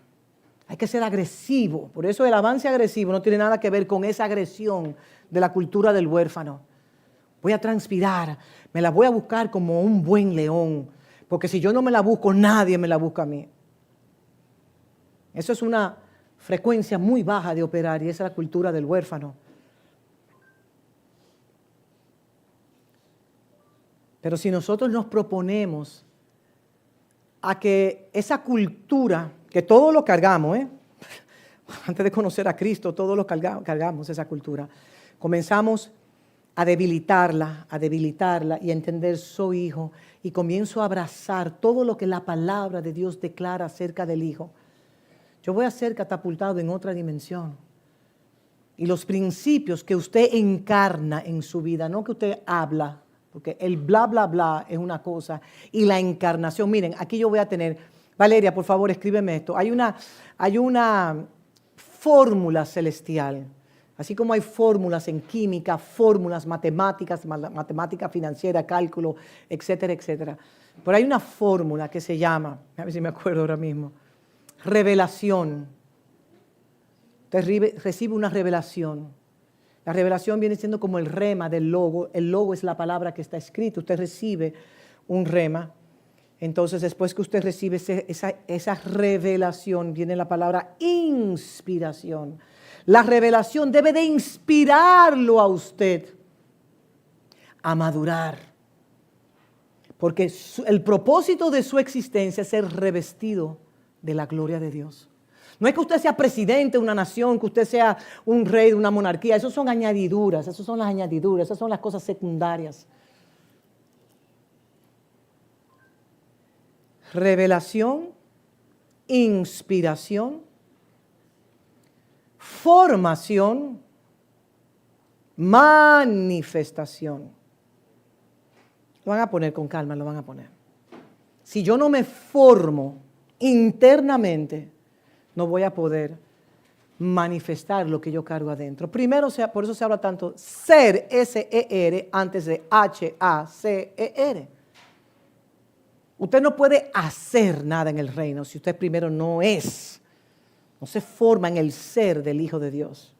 hay que ser agresivo, por eso el avance agresivo no tiene nada que ver con esa agresión de la cultura del huérfano. Voy a transpirar, me la voy a buscar como un buen león, porque si yo no me la busco, nadie me la busca a mí. Eso es una frecuencia muy baja de operar y esa es la cultura del huérfano. Pero si nosotros nos proponemos a que esa cultura, que todos lo cargamos, antes de conocer a Cristo, todos lo cargamos esa cultura, comenzamos a debilitarla y a entender soy hijo y comienzo a abrazar todo lo que la palabra de Dios declara acerca del hijo. Yo voy a ser catapultado en otra dimensión. Y los principios que usted encarna en su vida, no que usted habla, porque el bla, bla, bla es una cosa y la encarnación. Miren, aquí yo voy a tener, Valeria, por favor, escríbeme esto. Hay una fórmula celestial. Así como hay fórmulas en química, fórmulas matemáticas, matemática financiera, cálculo, etcétera, etcétera. Pero hay una fórmula que se llama, a ver si me acuerdo ahora mismo, revelación. Usted recibe una revelación. La revelación viene siendo como el rema del logo. El logo es la palabra que está escrita. Usted recibe un rema. Entonces, después que usted recibe esa revelación, viene la palabra inspiración. La revelación debe de inspirarlo a usted a madurar. Porque el propósito de su existencia es ser revestido de la gloria de Dios. No es que usted sea presidente de una nación, que usted sea un rey de una monarquía. Esas son añadiduras, esas son las añadiduras, esas son las cosas secundarias. Revelación, inspiración, formación, manifestación. Lo van a poner con calma, lo van a poner. Si yo no me formo internamente, no voy a poder manifestar lo que yo cargo adentro. Primero, por eso se habla tanto ser, S-E-R, antes de H-A-C-E-R. Usted no puede hacer nada en el reino si usted primero no se forma en el ser del Hijo de Dios.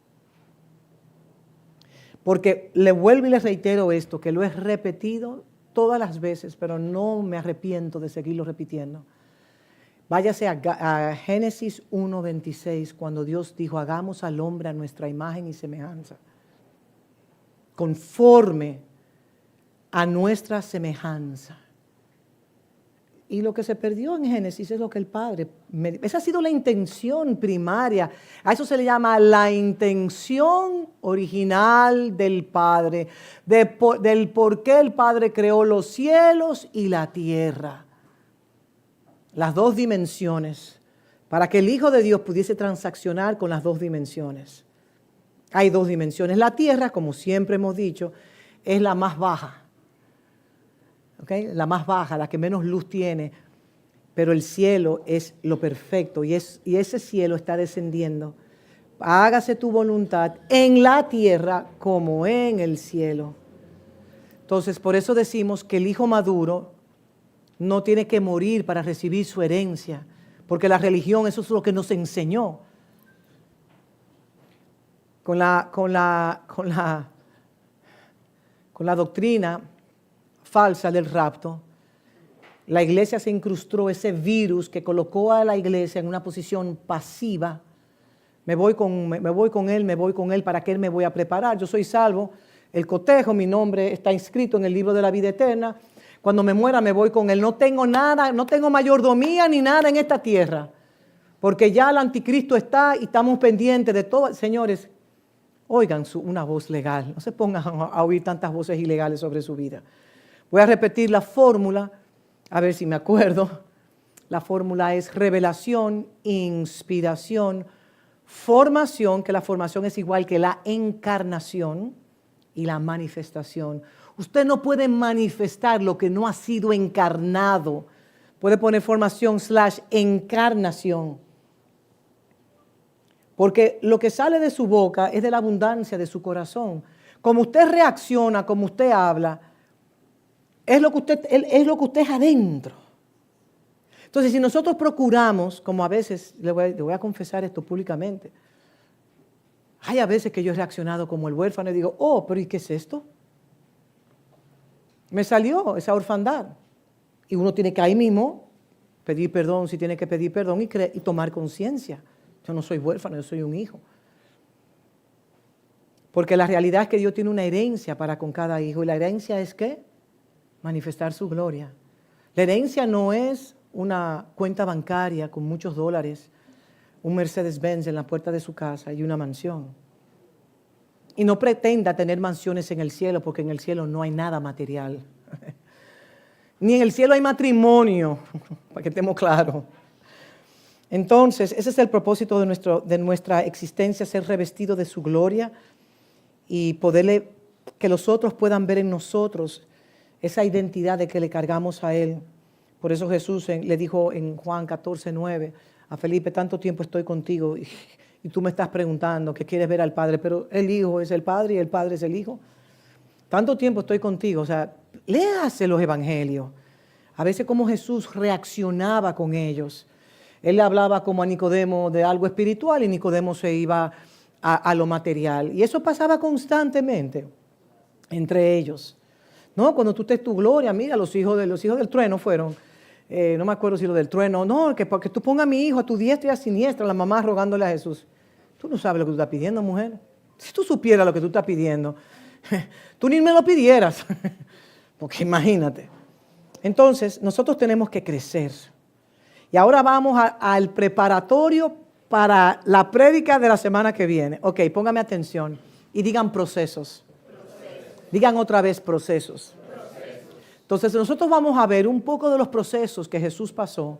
Porque le vuelvo y le reitero esto, que lo he repetido todas las veces, pero no me arrepiento de seguirlo repitiendo. Váyase a Génesis 1:26, cuando Dios dijo, hagamos al hombre a nuestra imagen y semejanza, conforme a nuestra semejanza. Y lo que se perdió en Génesis es lo que el Padre... Esa ha sido la intención primaria. A eso se le llama la intención original del Padre, del por qué el Padre creó los cielos y la tierra. Las dos dimensiones, para que el Hijo de Dios pudiese transaccionar con las dos dimensiones. Hay dos dimensiones. La tierra, como siempre hemos dicho, es la más baja. ¿Okay? La más baja, la que menos luz tiene, pero el cielo es lo perfecto y ese cielo está descendiendo hágase tu voluntad en la tierra como en el cielo. Entonces, por eso decimos que el hijo maduro no tiene que morir para recibir su herencia, porque la religión, eso es lo que nos enseñó. Con la doctrina falsa del rapto, la iglesia se incrustó ese virus que colocó a la iglesia en una posición pasiva. Me voy con él, ¿para qué me voy a preparar? Yo soy salvo, el cotejo, mi nombre está inscrito en el libro de la vida eterna. Cuando me muera me voy con él. No tengo nada, no tengo mayordomía ni nada en esta tierra, porque ya el anticristo está y estamos pendientes de todo. Señores, oigan una voz legal, no se pongan a oír tantas voces ilegales sobre su vida. Voy a repetir la fórmula, a ver si me acuerdo. La fórmula es revelación, inspiración, formación, que la formación es igual que la encarnación, y la manifestación. Usted no puede manifestar lo que no ha sido encarnado. Puede poner formación / encarnación. Porque lo que sale de su boca es de la abundancia de su corazón. Como usted reacciona, como usted habla, es lo que usted es adentro. Entonces, si nosotros procuramos, como a veces, le voy a confesar esto públicamente, hay a veces que yo he reaccionado como el huérfano y digo, oh, pero ¿y qué es esto? Me salió esa orfandad. Y uno tiene que ahí mismo pedir perdón si tiene que pedir perdón y tomar conciencia. Yo no soy huérfano, yo soy un hijo. Porque la realidad es que Dios tiene una herencia para con cada hijo. ¿Y la herencia es qué? Manifestar su gloria. La herencia no es una cuenta bancaria con muchos dólares, un Mercedes-Benz en la puerta de su casa y una mansión. Y no pretenda tener mansiones en el cielo, porque en el cielo no hay nada material. Ni en el cielo hay matrimonio, para que estemos claros. Entonces, ese es el propósito de nuestra existencia, ser revestido de su gloria y que los otros puedan ver en nosotros esa identidad de que le cargamos a Él. Por eso Jesús le dijo en Juan 14:9 a Felipe, tanto tiempo estoy contigo y tú me estás preguntando que quieres ver al Padre, pero el Hijo es el Padre y el Padre es el Hijo. Tanto tiempo estoy contigo, o sea, léase los evangelios. A veces como Jesús reaccionaba con ellos. Él le hablaba como a Nicodemo de algo espiritual y Nicodemo se iba a lo material. Y eso pasaba constantemente entre ellos. No, cuando tú estés tu gloria, mira, los hijos del trueno fueron, no me acuerdo si lo del trueno, no, que porque tú pongas a mi hijo a tu diestra y a siniestra, la mamá rogándole a Jesús. Tú no sabes lo que tú estás pidiendo, mujer. Si tú supieras lo que tú estás pidiendo, tú ni me lo pidieras, porque imagínate. Entonces, nosotros tenemos que crecer. Y ahora vamos al preparatorio para la prédica de la semana que viene. Ok, póngame atención y digan procesos. Digan otra vez procesos. Entonces nosotros vamos a ver un poco de los procesos que Jesús pasó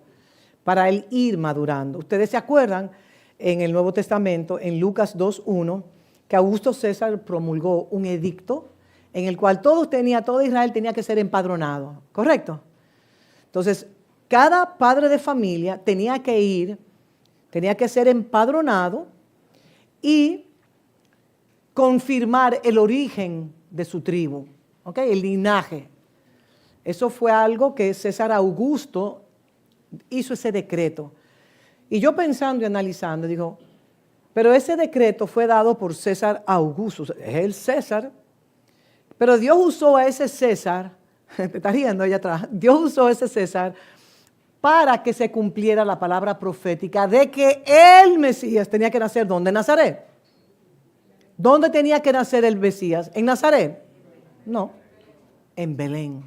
para él ir madurando. Ustedes se acuerdan en el Nuevo Testamento, en Lucas 2:1, que Augusto César promulgó un edicto en el cual todo Israel tenía que ser empadronado, ¿correcto? Entonces, cada padre de familia tenía que ser empadronado y confirmar el origen de su tribu, ¿ok? El linaje. Eso fue algo que César Augusto hizo ese decreto. Y yo pensando y analizando, digo, pero ese decreto fue dado por César Augusto, es el César, pero Dios usó a ese César, te estás riendo allá atrás, Dios usó a ese César para que se cumpliera la palabra profética de que el Mesías tenía que nacer, ¿dónde? En Nazaret. ¿Dónde tenía que nacer el Mesías? ¿En Nazaret? No, en Belén.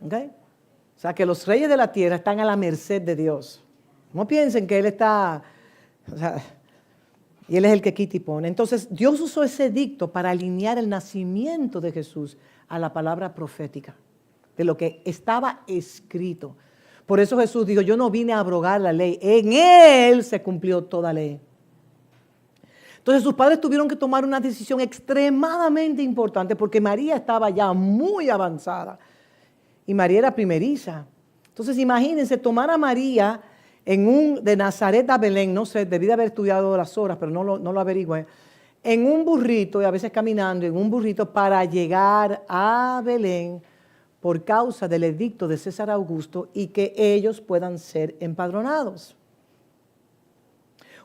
¿Ok? O sea, que los reyes de la tierra están a la merced de Dios. No piensen que Él está, y Él es el que quita y pone. Entonces, Dios usó ese edicto para alinear el nacimiento de Jesús a la palabra profética, de lo que estaba escrito. Por eso Jesús dijo, yo no vine a abrogar la ley, en Él se cumplió toda ley. Entonces sus padres tuvieron que tomar una decisión extremadamente importante porque María estaba ya muy avanzada y María era primeriza. Entonces imagínense tomar a María de Nazaret a Belén, no sé, debí de haber estudiado las horas, pero no lo averigüé, en un burrito, y a veces caminando en un burrito para llegar a Belén por causa del edicto de César Augusto y que ellos puedan ser empadronados.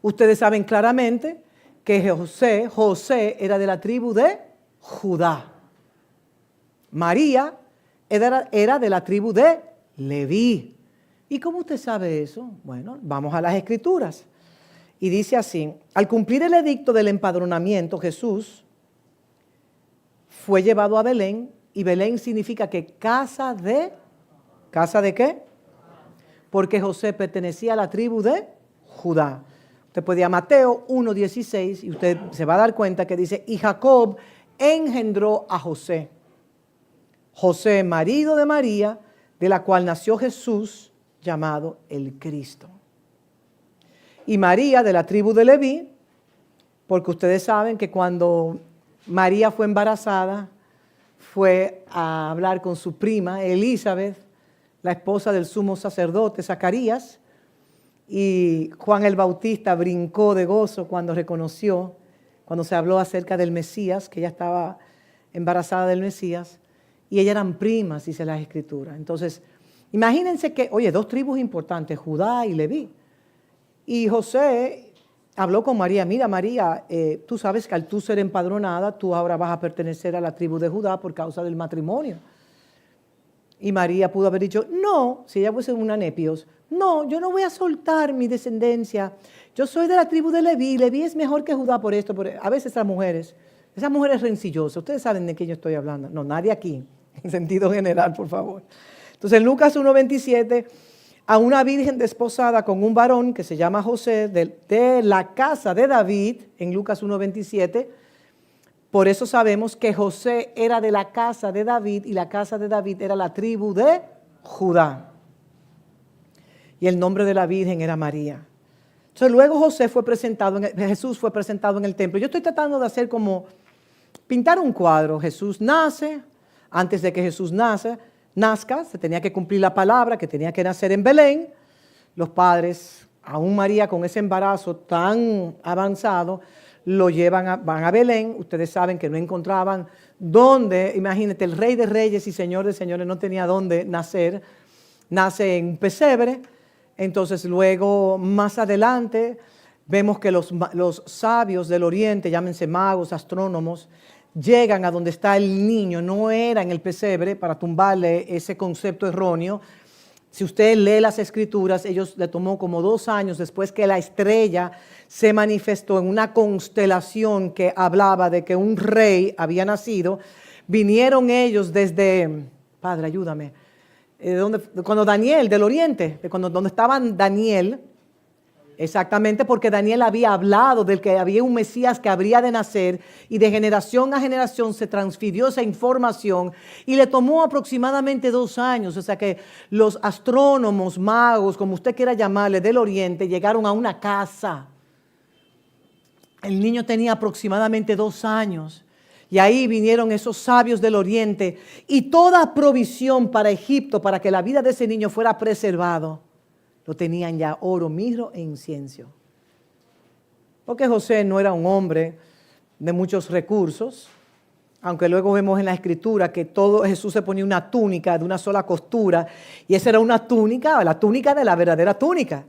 Ustedes saben claramente que José era de la tribu de Judá. María era de la tribu de Leví. ¿Y cómo usted sabe eso? Bueno, vamos a las Escrituras. Y dice así: al cumplir el edicto del empadronamiento, Jesús fue llevado a Belén, y Belén significa que ¿casa de qué? Porque José pertenecía a la tribu de Judá. Usted puede ir a Mateo 1:16 y usted se va a dar cuenta que dice: y Jacob engendró a José. José, marido de María, de la cual nació Jesús, llamado el Cristo. Y María, de la tribu de Leví, porque ustedes saben que cuando María fue embarazada, fue a hablar con su prima Elizabeth, la esposa del sumo sacerdote Zacarías, y Juan el Bautista brincó de gozo cuando se habló acerca del Mesías, que ella estaba embarazada del Mesías, y ellas eran primas, dice la Escritura. Entonces, imagínense que, oye, dos tribus importantes, Judá y Leví. Y José habló con María: mira, María, tú sabes que al tú ser empadronada, tú ahora vas a pertenecer a la tribu de Judá por causa del matrimonio. Y María pudo haber dicho: no, si ella fuese una nepios, no, yo no voy a soltar mi descendencia. Yo soy de la tribu de Leví. Leví es mejor que Judá por esto. A veces esas mujeres rencillosas, ustedes saben de qué yo estoy hablando. No, nadie aquí, en sentido general, por favor. Entonces, en Lucas 1:27, a una virgen desposada con un varón que se llama José, de la casa de David, en Lucas 1:27, por eso sabemos que José era de la casa de David, y la casa de David era la tribu de Judá. Y el nombre de la virgen era María. Entonces luego Jesús fue presentado en el templo. Yo estoy tratando de hacer como pintar un cuadro. Jesús nace. Antes de que Jesús nazca, se tenía que cumplir la palabra que tenía que nacer en Belén. Los padres, aún María con ese embarazo tan avanzado, van a Belén. Ustedes saben que no encontraban dónde. Imagínate, el Rey de Reyes y Señor de Señores no tenía dónde nacer. Nace en un pesebre. Entonces luego, más adelante, vemos que los sabios del oriente, llámense magos, astrónomos, llegan a donde está el niño. No era en el pesebre, para tumbarle ese concepto erróneo. Si usted lee las Escrituras, ellos le tomó como 2 años después que la estrella se manifestó en una constelación que hablaba de que un rey había nacido. Vinieron ellos desde, Padre, ayúdame, cuando Daniel, del oriente, donde estaban Daniel, exactamente, porque Daniel había hablado del que había un Mesías que habría de nacer, y de generación a generación se transfirió esa información, y le tomó aproximadamente 2 años. O sea que los astrónomos, magos, como usted quiera llamarle, del oriente, llegaron a una casa. El niño tenía aproximadamente 2 años. Y ahí vinieron esos sabios del oriente, y toda provisión para Egipto, para que la vida de ese niño fuera preservado, lo tenían ya: oro, mirro e incienso. Porque José no era un hombre de muchos recursos, aunque luego vemos en la Escritura que Jesús se ponía una túnica de una sola costura, y esa era una túnica, la túnica de la verdadera túnica.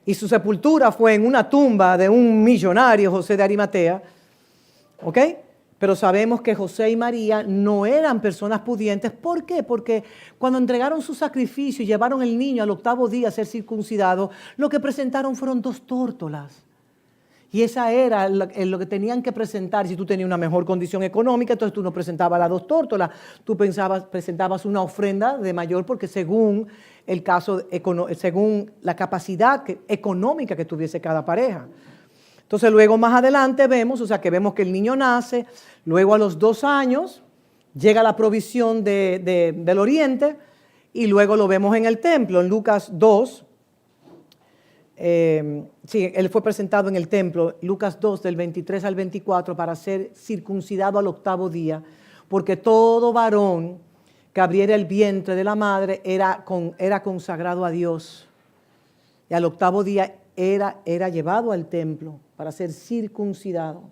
Y su sepultura fue en una tumba de un millonario, José de Arimatea. ¿Ok? Pero sabemos que José y María no eran personas pudientes. ¿Por qué? Porque cuando entregaron su sacrificio y llevaron el niño al 8º día a ser circuncidado, lo que presentaron fueron 2 tórtolas. Y esa era lo que tenían que presentar. Si tú tenías una mejor condición económica, entonces tú no presentabas las 2 tórtolas. Tú presentabas una ofrenda de mayor, porque según el caso, según la capacidad económica que tuviese cada pareja. Entonces luego más adelante vemos que el niño nace. Luego a los 2 años llega la provisión del oriente, y luego lo vemos en el templo, en Lucas 2. Él fue presentado en el templo, Lucas 2 del 23 al 24, para ser circuncidado al 8º día, porque todo varón que abriera el vientre de la madre era consagrado a Dios. y al octavo día era llevado al templo para ser circuncidado.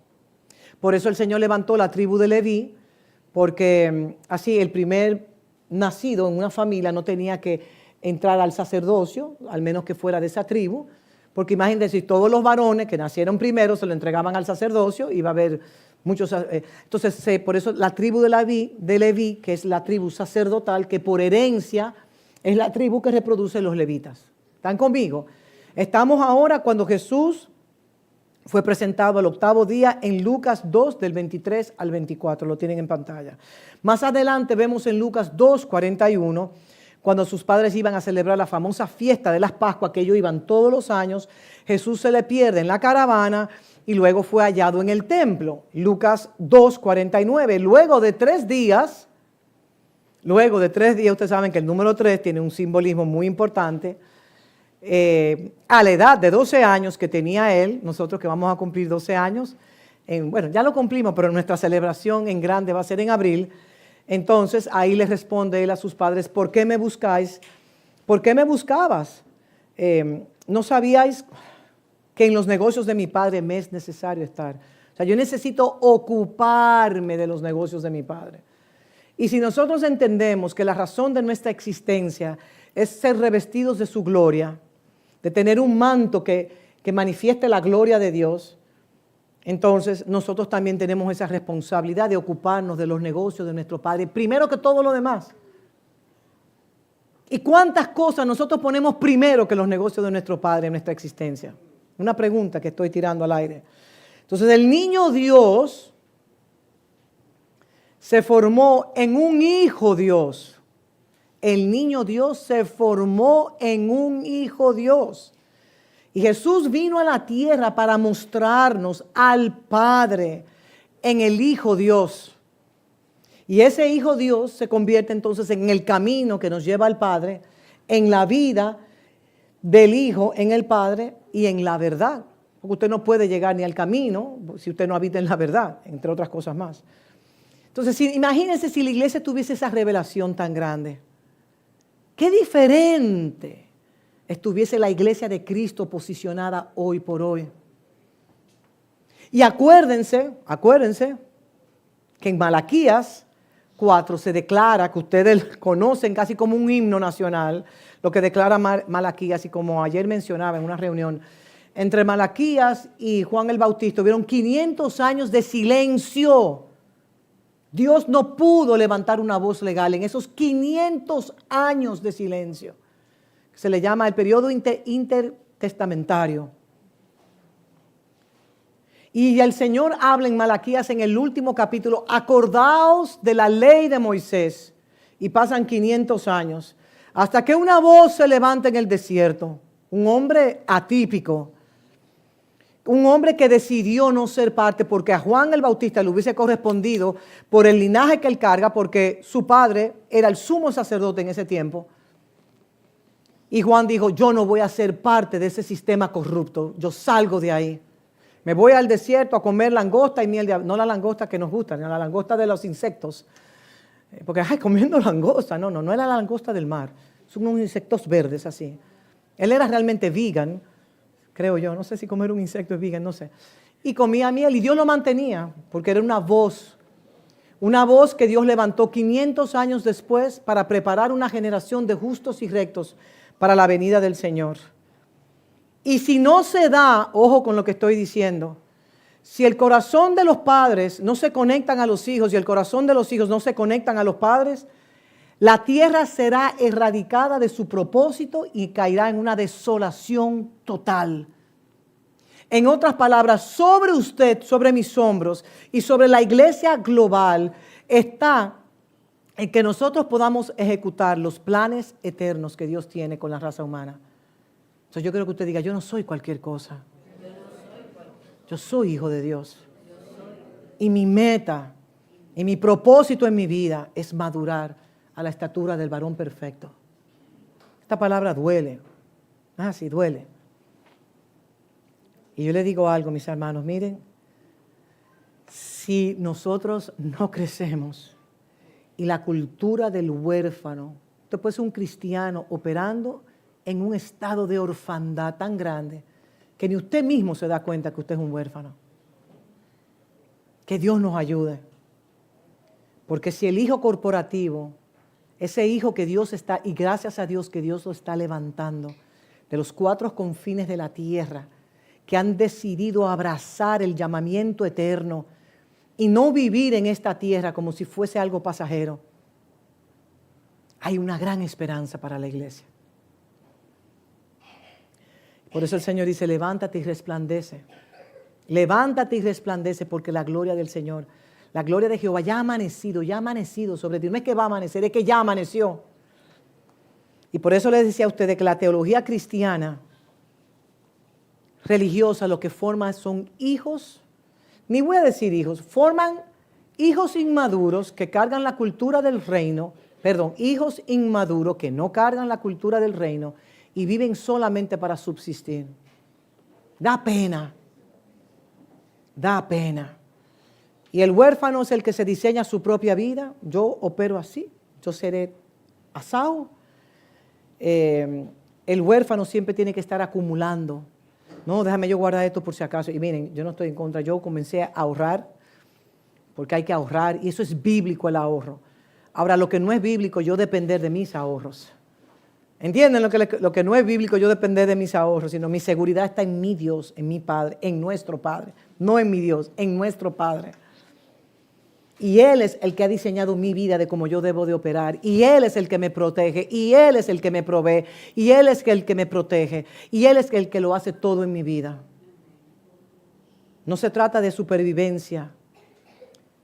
Por eso el Señor levantó la tribu de Leví, porque así el primer nacido en una familia no tenía que entrar al sacerdocio, al menos que fuera de esa tribu, porque imagínense, si todos los varones que nacieron primero se lo entregaban al sacerdocio, iba a haber muchos. Entonces, por eso la tribu de Leví, que es la tribu sacerdotal, que por herencia es la tribu que reproduce los levitas. ¿Están conmigo? Estamos ahora cuando Jesús fue presentado al octavo día en Lucas 2, del 23 al 24. Lo tienen en pantalla. Más adelante vemos en Lucas 2, 41, cuando sus padres iban a celebrar la famosa fiesta de las Pascuas, que ellos iban todos los años. Jesús se le pierde en la caravana y luego fue hallado en el templo. Lucas 2, 49. Luego de 3 días, ustedes saben que el número 3 tiene un simbolismo muy importante. A la edad de 12 años que tenía él, nosotros que vamos a cumplir 12 años, bueno, ya lo cumplimos, pero nuestra celebración en grande va a ser en abril. Entonces ahí le responde él a sus padres: ¿por qué me buscáis? ¿Por qué me buscabas? ¿No sabíais que en los negocios de mi padre me es necesario estar? O sea, yo necesito ocuparme de los negocios de mi padre. Y si nosotros entendemos que la razón de nuestra existencia es ser revestidos de su gloria, de tener un manto que manifieste la gloria de Dios, entonces nosotros también tenemos esa responsabilidad de ocuparnos de los negocios de nuestro Padre, primero que todo lo demás. ¿Y cuántas cosas nosotros ponemos primero que los negocios de nuestro Padre en nuestra existencia? Una pregunta que estoy tirando al aire. Entonces el niño Dios se formó en un hijo Dios. El niño Dios se formó en un hijo Dios. Y Jesús vino a la tierra para mostrarnos al Padre en el Hijo Dios. Y ese Hijo Dios se convierte entonces en el camino que nos lleva al Padre, en la vida del Hijo en el Padre y en la verdad. Porque usted no puede llegar ni al camino si usted no habita en la verdad, entre otras cosas más. Entonces, imagínense si la iglesia tuviese esa revelación tan grande. Qué diferente estuviese la iglesia de Cristo posicionada hoy por hoy. Y acuérdense que en Malaquías 4 se declara, que ustedes conocen casi como un himno nacional, lo que declara Malaquías, y como ayer mencionaba en una reunión, entre Malaquías y Juan el Bautista hubieron 500 años de silencio. Dios no pudo levantar una voz legal en esos 500 años de silencio. Se le llama el periodo intertestamentario. Y el Señor habla en Malaquías en el último capítulo: acordaos de la ley de Moisés. Y pasan 500 años hasta que una voz se levanta en el desierto. Un hombre atípico. Un hombre que decidió no ser parte, porque a Juan el Bautista le hubiese correspondido por el linaje que él carga, porque su padre era el sumo sacerdote en ese tiempo. Y Juan dijo: yo no voy a ser parte de ese sistema corrupto, yo salgo de ahí. Me voy al desierto a comer langosta y miel de abeja. No la langosta que nos gusta, sino la langosta de los insectos. Porque, comiendo langosta. No era la langosta del mar. Son unos insectos verdes así. Él era realmente vegan, creo yo. No sé si comer un insecto es vegan, no sé. Y comía miel y Dios lo mantenía, porque era una voz. Una voz que Dios levantó 500 años después para preparar una generación de justos y rectos para la venida del Señor. Y si no se da, ojo con lo que estoy diciendo, si el corazón de los padres no se conectan a los hijos y el corazón de los hijos no se conectan a los padres, la tierra será erradicada de su propósito y caerá en una desolación total. En otras palabras, sobre usted, sobre mis hombros y sobre la iglesia global está en que nosotros podamos ejecutar los planes eternos que Dios tiene con la raza humana. Entonces yo quiero que usted diga: yo no soy cualquier cosa. Yo soy hijo de Dios. Y mi meta y mi propósito en mi vida es madurar a la estatura del varón perfecto. Esta palabra duele. Sí, duele. Y yo le digo algo, mis hermanos, miren, si nosotros no crecemos y la cultura del huérfano, usted puede ser un cristiano operando en un estado de orfandad tan grande que ni usted mismo se da cuenta que usted es un huérfano. Que Dios nos ayude. Porque si el hijo corporativo, ese hijo que Dios está, y gracias a Dios que Dios lo está levantando de los 4 confines de la tierra, que han decidido abrazar el llamamiento eterno y no vivir en esta tierra como si fuese algo pasajero, hay una gran esperanza para la iglesia. Por eso el Señor dice, levántate y resplandece. Levántate y resplandece porque la gloria del Señor, la gloria de Jehová ya ha amanecido sobre ti. No es que va a amanecer, es que ya amaneció. Y por eso les decía a ustedes que la teología cristiana religiosa lo que forma son hijos, ni voy a decir hijos, forman hijos inmaduros que cargan la cultura del reino, hijos inmaduros que no cargan la cultura del reino y viven solamente para subsistir. Da pena. Da pena. Y el huérfano es el que se diseña su propia vida. Yo opero así, yo seré asado. El huérfano siempre tiene que estar acumulando. No, déjame yo guardar esto por si acaso. Y miren, yo no estoy en contra. Yo comencé a ahorrar porque hay que ahorrar y eso es bíblico, el ahorro. Ahora, lo que no es bíblico, yo depender de mis ahorros. ¿Entienden lo que no es bíblico, yo depender de mis ahorros? Sino mi seguridad está en mi Dios, en mi Padre, en nuestro Padre. No en mi Dios, en nuestro Padre. Y Él es el que ha diseñado mi vida de cómo yo debo de operar. Y Él es el que me protege. Y Él es el que me provee. Y Él es el que me protege. Y Él es el que lo hace todo en mi vida. No se trata de supervivencia.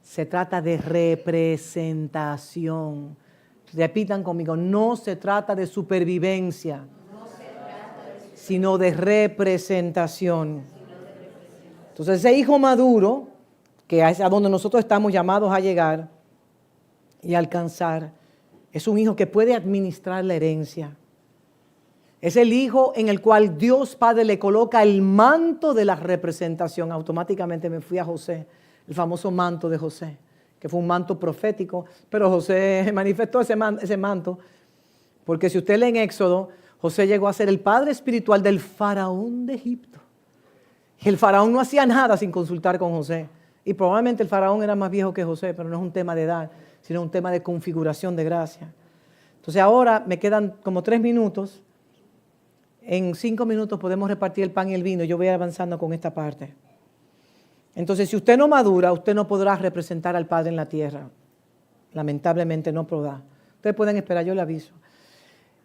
Se trata de representación. Repitan conmigo, no se trata de supervivencia, sino de representación. Entonces ese hijo maduro, que es a donde nosotros estamos llamados a llegar y alcanzar, es un hijo que puede administrar la herencia. Es el hijo en el cual Dios Padre le coloca el manto de la representación. Automáticamente me fui a José, el famoso manto de José, que fue un manto profético, pero José manifestó ese manto, porque si usted lee en Éxodo, José llegó a ser el padre espiritual del faraón de Egipto. Y el faraón no hacía nada sin consultar con José. Y probablemente el faraón era más viejo que José, pero no es un tema de edad, sino un tema de configuración de gracia. Entonces ahora me quedan como 3 minutos. En 5 minutos podemos repartir el pan y el vino. Yo voy avanzando con esta parte. Entonces, si usted no madura, usted no podrá representar al Padre en la tierra. Lamentablemente no podrá. Ustedes pueden esperar, yo le aviso.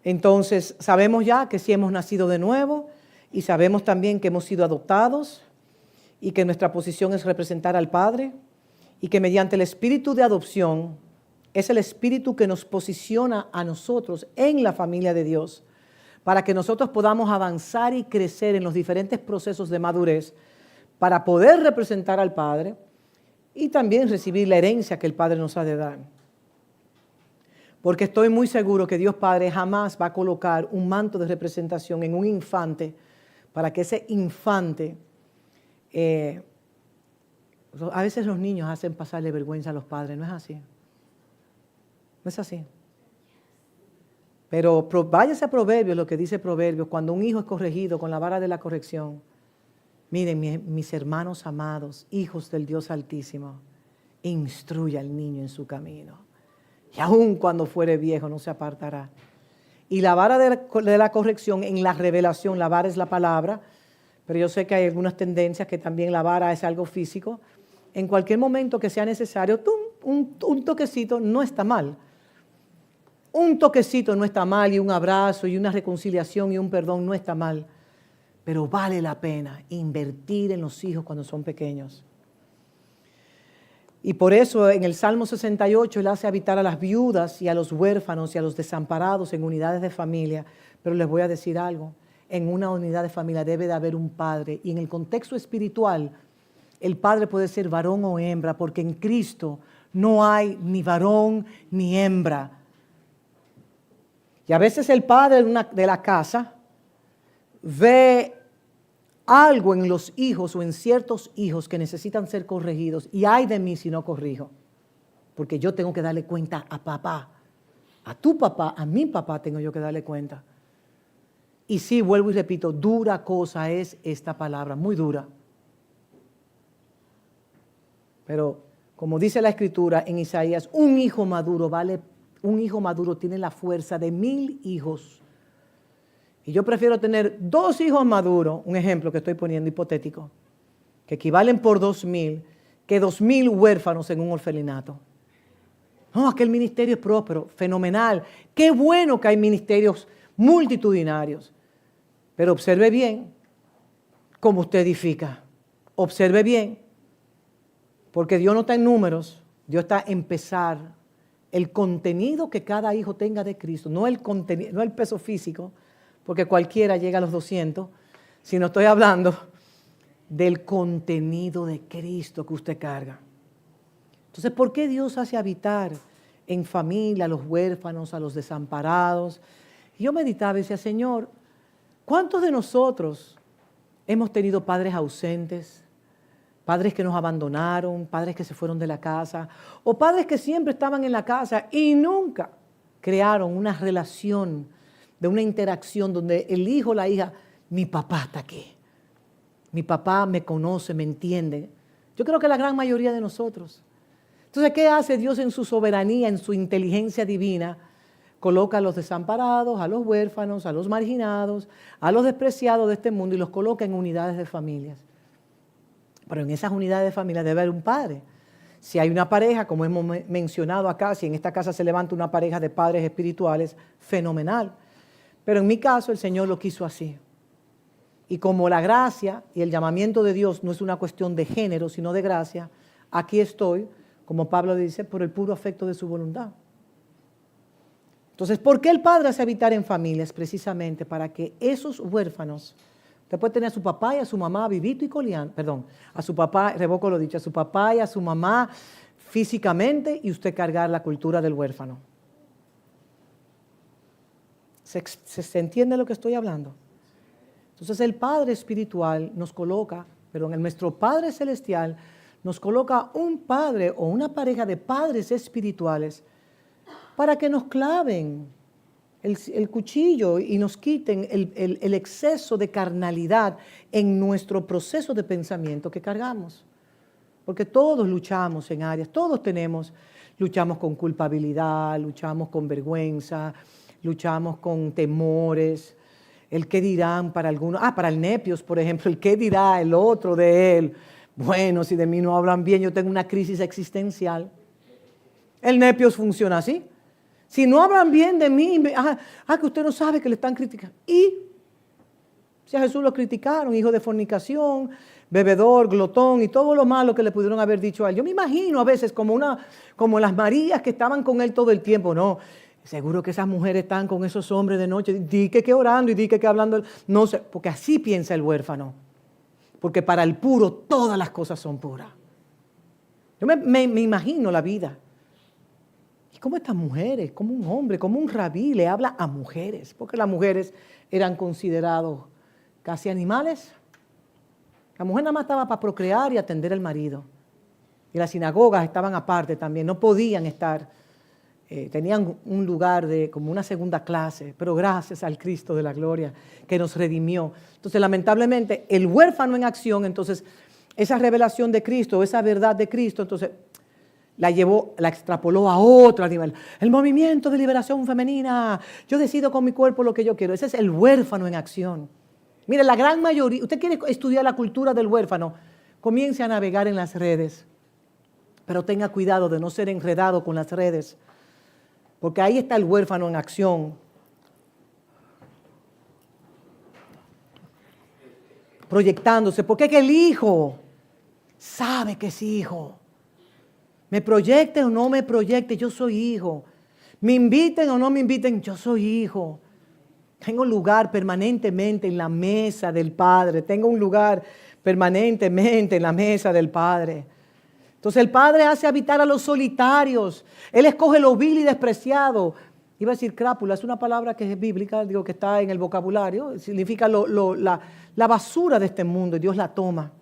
Entonces, sabemos ya que sí hemos nacido de nuevo y sabemos también que hemos sido adoptados y que nuestra posición es representar al Padre y que mediante el espíritu de adopción es el espíritu que nos posiciona a nosotros en la familia de Dios para que nosotros podamos avanzar y crecer en los diferentes procesos de madurez para poder representar al Padre y también recibir la herencia que el Padre nos ha de dar. Porque estoy muy seguro que Dios Padre jamás va a colocar un manto de representación en un infante para que ese infante, a veces los niños hacen pasarle vergüenza a los padres, ¿no es así? No es así. Pero váyase a Proverbios, lo que dice Proverbios, cuando un hijo es corregido con la vara de la corrección. Miren, mis hermanos amados, hijos del Dios Altísimo, instruye al niño en su camino. Y aun cuando fuere viejo no se apartará. Y la vara de la corrección en la revelación, la vara es la palabra, pero yo sé que hay algunas tendencias que también la vara es algo físico. En cualquier momento que sea necesario, un toquecito no está mal. Un toquecito no está mal y un abrazo y una reconciliación y un perdón no está mal. Pero vale la pena invertir en los hijos cuando son pequeños. Y por eso en el Salmo 68 Él hace habitar a las viudas y a los huérfanos y a los desamparados en unidades de familia. Pero les voy a decir algo, en una unidad de familia debe de haber un padre. Y en el contexto espiritual, el padre puede ser varón o hembra, porque en Cristo no hay ni varón ni hembra. Y a veces el padre de la casa ve algo en los hijos o en ciertos hijos que necesitan ser corregidos y ay de mí si no corrijo, porque yo tengo que darle cuenta a papá, a tu papá, a mi papá tengo yo que darle cuenta. Y sí, vuelvo y repito, dura cosa es esta palabra, muy dura. Pero como dice la Escritura en Isaías, un hijo maduro tiene la fuerza de 1000 hijos. Y yo prefiero tener 2 hijos maduros, un ejemplo que estoy poniendo hipotético, que equivalen por 2000, que 2000 huérfanos en un orfelinato. No, aquel ministerio es próspero, fenomenal. Qué bueno que hay ministerios multitudinarios. Pero observe bien cómo usted edifica. Observe bien. Porque Dios no está en números, Dios está en pesar el contenido que cada hijo tenga de Cristo. No el contenido, no el peso físico, porque cualquiera llega a los 200, sino estoy hablando del contenido de Cristo que usted carga. Entonces, ¿por qué Dios hace habitar en familia a los huérfanos, a los desamparados? Y yo meditaba y decía, Señor, ¿cuántos de nosotros hemos tenido padres ausentes, padres que nos abandonaron, padres que se fueron de la casa, o padres que siempre estaban en la casa y nunca crearon una relación de una interacción donde el hijo o la hija, mi papá está aquí, mi papá me conoce, me entiende? Yo creo que la gran mayoría de nosotros. Entonces, ¿qué hace Dios en su soberanía, en su inteligencia divina? Coloca a los desamparados, a los huérfanos, a los marginados, a los despreciados de este mundo y los coloca en unidades de familias. Pero en esas unidades de familia debe haber un padre. Si hay una pareja, como hemos mencionado acá, si en esta casa se levanta una pareja de padres espirituales, fenomenal. Pero en mi caso el Señor lo quiso así. Y como la gracia y el llamamiento de Dios no es una cuestión de género, sino de gracia, aquí estoy, como Pablo dice, por el puro afecto de su voluntad. Entonces, ¿por qué el Padre hace habitar en familias? Precisamente para que esos huérfanos, usted puede tener a su papá y a su mamá vivito y coleando, a su papá, revoco lo dicho, a su papá y a su mamá físicamente y usted cargar la cultura del huérfano. ¿Se entiende lo que estoy hablando? Entonces el Padre espiritual nos coloca, nuestro Padre celestial nos coloca un padre o una pareja de padres espirituales para que nos claven el cuchillo y nos quiten el exceso de carnalidad en nuestro proceso de pensamiento que cargamos. Porque todos luchamos en áreas, luchamos con culpabilidad, luchamos con vergüenza, luchamos con temores, el qué dirán para algunos, para el nepios, por ejemplo, el qué dirá el otro de él. Bueno, si de mí no hablan bien, yo tengo una crisis existencial. El nepios funciona así. Si no hablan bien de mí, que usted no sabe que le están criticando. Y si a Jesús lo criticaron, hijo de fornicación, bebedor, glotón y todo lo malo que le pudieron haber dicho a él. Yo me imagino a veces como las Marías que estaban con él todo el tiempo. No, seguro que esas mujeres están con esos hombres de noche. Di que orando y di que hablando. No sé, porque así piensa el huérfano. Porque para el puro todas las cosas son puras. Yo me imagino la vida. Y cómo estas mujeres, como un hombre, como un rabí le habla a mujeres. Porque las mujeres eran considerados casi animales. La mujer nada más estaba para procrear y atender al marido. Y las sinagogas estaban aparte también, no podían estar, tenían un lugar como una segunda clase, pero gracias al Cristo de la gloria que nos redimió. Entonces, lamentablemente, el huérfano en acción, entonces, esa revelación de Cristo, esa verdad de Cristo, entonces, la extrapoló a otro nivel. El movimiento de liberación femenina, yo decido con mi cuerpo lo que yo quiero. Ese es el huérfano en acción. Mire, la gran mayoría, usted quiere estudiar la cultura del huérfano, comience a navegar en las redes, pero tenga cuidado de no ser enredado con las redes, porque ahí está el huérfano en acción. Proyectándose, porque es que el hijo sabe que es hijo. Me proyecten o no me proyecten, yo soy hijo. Me inviten o no me inviten, yo soy hijo. Tengo lugar permanentemente en la mesa del Padre. Tengo un lugar permanentemente en la mesa del Padre. Entonces el Padre hace habitar a los solitarios. Él escoge lo vil y despreciado. Iba a decir crápula, es una palabra que es bíblica, digo que está en el vocabulario. Significa la basura de este mundo y Dios la toma.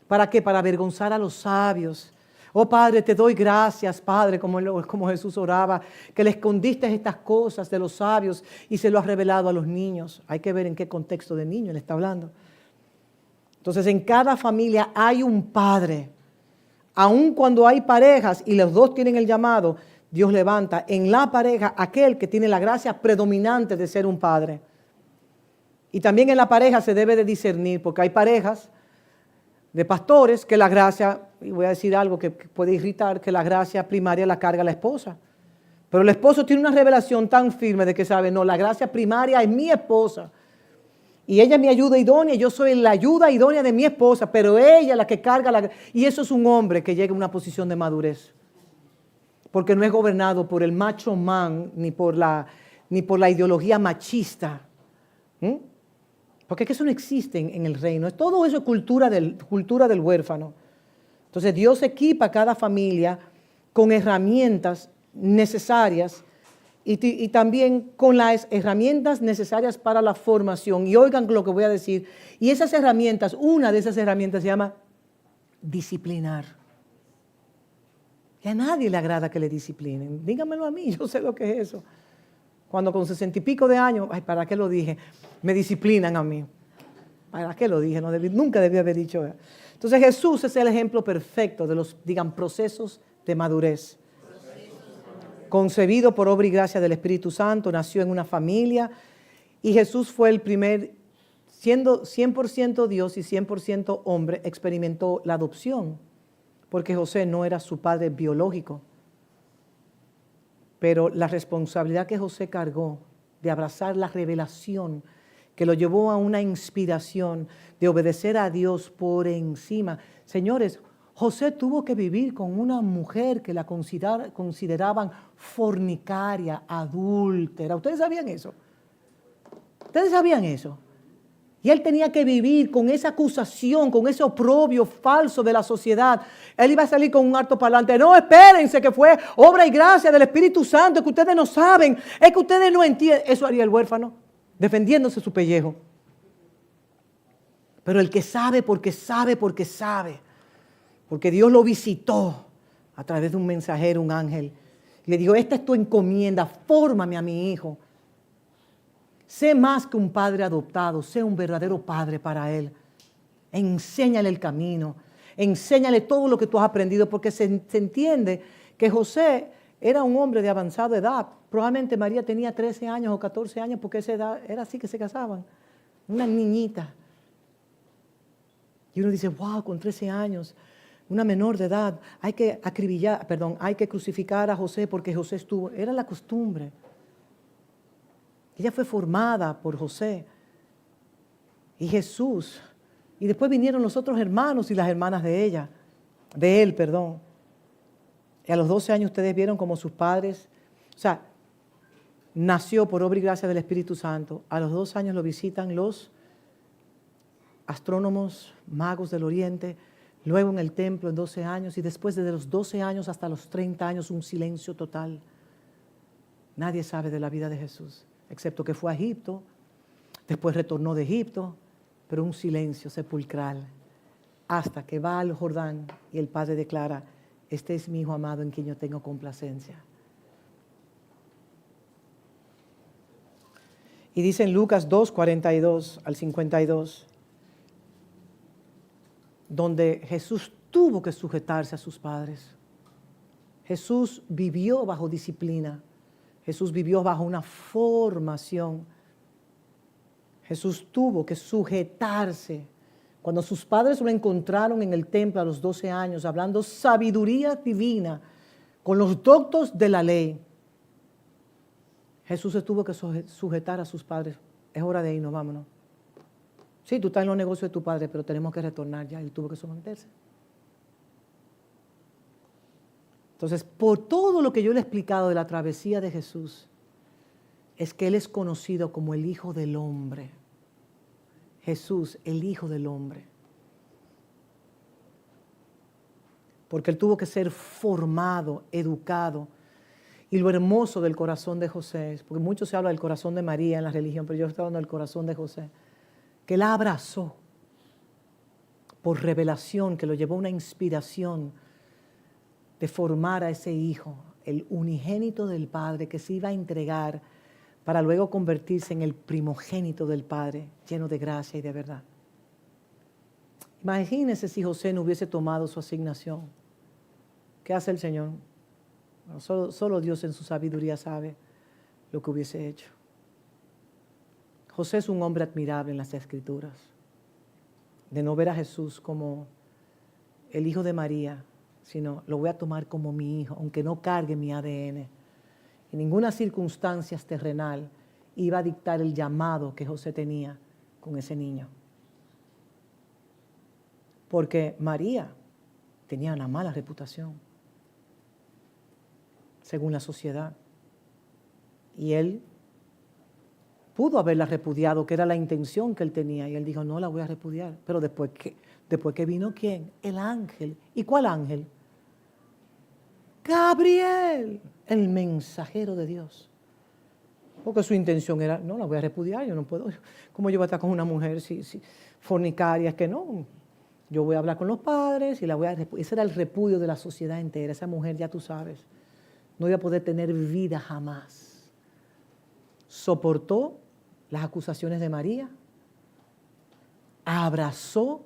¿Para qué? Para avergonzar a los sabios. Oh Padre, te doy gracias, Padre, como Jesús oraba, que le escondiste estas cosas de los sabios y se lo has revelado a los niños. Hay que ver en qué contexto de niño le está hablando. Entonces, en cada familia hay un padre. Aun cuando hay parejas y los dos tienen el llamado, Dios levanta en la pareja aquel que tiene la gracia predominante de ser un padre. Y también en la pareja se debe de discernir, porque hay parejas de pastores que la gracia, y voy a decir algo que puede irritar, que la gracia primaria la carga la esposa. Pero el esposo tiene una revelación tan firme de que sabe, no, la gracia primaria es mi esposa. Y ella es mi ayuda idónea, yo soy la ayuda idónea de mi esposa, pero ella es la que carga la... Y eso es un hombre que llega a una posición de madurez. Porque no es gobernado por el macho man, ni por la ideología machista. Porque es que eso no existe en el reino. Todo eso es cultura del huérfano. Entonces Dios equipa a cada familia con herramientas necesarias y también con las herramientas necesarias para la formación. Y oigan lo que voy a decir. Y esas herramientas, una de esas herramientas se llama disciplinar. Y a nadie le agrada que le disciplinen. Díganmelo a mí, yo sé lo que es eso. Cuando con 60 y pico de años, ay, ¿para qué lo dije? Me disciplinan a mí. ¿Para qué lo dije? Nunca debí haber dicho eso. Entonces Jesús es el ejemplo perfecto de los, procesos de madurez. Concebido por obra y gracia del Espíritu Santo, nació en una familia y Jesús fue el primer, siendo 100% Dios y 100% hombre, experimentó la adopción, porque José no era su padre biológico. Pero la responsabilidad que José cargó de abrazar la revelación que lo llevó a una inspiración de obedecer a Dios por encima. Señores, José tuvo que vivir con una mujer que la consideraban fornicaria, adúltera. ¿Ustedes sabían eso? ¿Ustedes sabían eso? Y él tenía que vivir con esa acusación, con ese oprobio falso de la sociedad. Él iba a salir con un altoparlante. No, espérense, que fue obra y gracia del Espíritu Santo, que ustedes no saben, es que ustedes no entienden. Eso haría el huérfano, defendiéndose su pellejo. Pero el que sabe, porque sabe, porque sabe. Porque Dios lo visitó a través de un mensajero, un ángel. Y le dijo, esta es tu encomienda, fórmame a mi hijo. Sé más que un padre adoptado, sé un verdadero padre para él. Enséñale el camino, enséñale todo lo que tú has aprendido, porque se entiende que José era un hombre de avanzada edad. Probablemente María tenía 13 años o 14 años, porque esa edad era así que se casaban. Una niñita. Y uno dice, wow, con 13 años, una menor de edad, hay que crucificar a José porque José era la costumbre. Ella fue formada por José y Jesús. Y después vinieron los otros hermanos y las hermanas de él. Y a los 12 años ustedes vieron como sus padres, nació por obra y gracia del Espíritu Santo. A los 2 años lo visitan los astrónomos, magos del Oriente, luego en el templo en 12 años y después desde los 12 años hasta los 30 años un silencio total. Nadie sabe de la vida de Jesús. Excepto que fue a Egipto, después retornó de Egipto, pero un silencio sepulcral, hasta que va al Jordán y el Padre declara, este es mi Hijo amado en quien yo tengo complacencia. Y dice en Lucas 2, 42 al 52, donde Jesús tuvo que sujetarse a sus padres. Jesús vivió bajo disciplina. Jesús vivió bajo una formación. Jesús tuvo que sujetarse. Cuando sus padres lo encontraron en el templo a los 12 años, hablando sabiduría divina, con los doctos de la ley, Jesús se tuvo que sujetar a sus padres. Es hora de irnos, vámonos. Sí, tú estás en los negocios de tu padre, pero tenemos que retornar ya. Él tuvo que someterse. Entonces, por todo lo que yo le he explicado de la travesía de Jesús, es que Él es conocido como el Hijo del Hombre. Jesús, el Hijo del Hombre. Porque Él tuvo que ser formado, educado. Y lo hermoso del corazón de José, porque mucho se habla del corazón de María en la religión, pero yo estoy hablando del corazón de José, que la abrazó por revelación, que lo llevó a una inspiración de formar a ese hijo, el unigénito del Padre, que se iba a entregar para luego convertirse en el primogénito del Padre, lleno de gracia y de verdad. Imagínense si José no hubiese tomado su asignación. ¿Qué hace el Señor? Bueno, solo Dios en su sabiduría sabe lo que hubiese hecho. José es un hombre admirable en las Escrituras. De no ver a Jesús como el hijo de María, sino lo voy a tomar como mi hijo, aunque no cargue mi ADN. En ninguna circunstancia terrenal iba a dictar el llamado que José tenía con ese niño. Porque María tenía una mala reputación, según la sociedad. Y él pudo haberla repudiado, que era la intención que él tenía. Y él dijo, no la voy a repudiar. Pero después que vino, ¿quién? El ángel. ¿Y cuál ángel? Gabriel, el mensajero de Dios. Porque su intención era, no la voy a repudiar, yo no puedo. ¿Cómo yo voy a estar con una mujer si fornicaria? Es que no. Yo voy a hablar con los padres y la voy a repudiar. Ese era el repudio de la sociedad entera. Esa mujer, ya tú sabes, no iba a poder tener vida jamás. Soportó las acusaciones de María, abrazó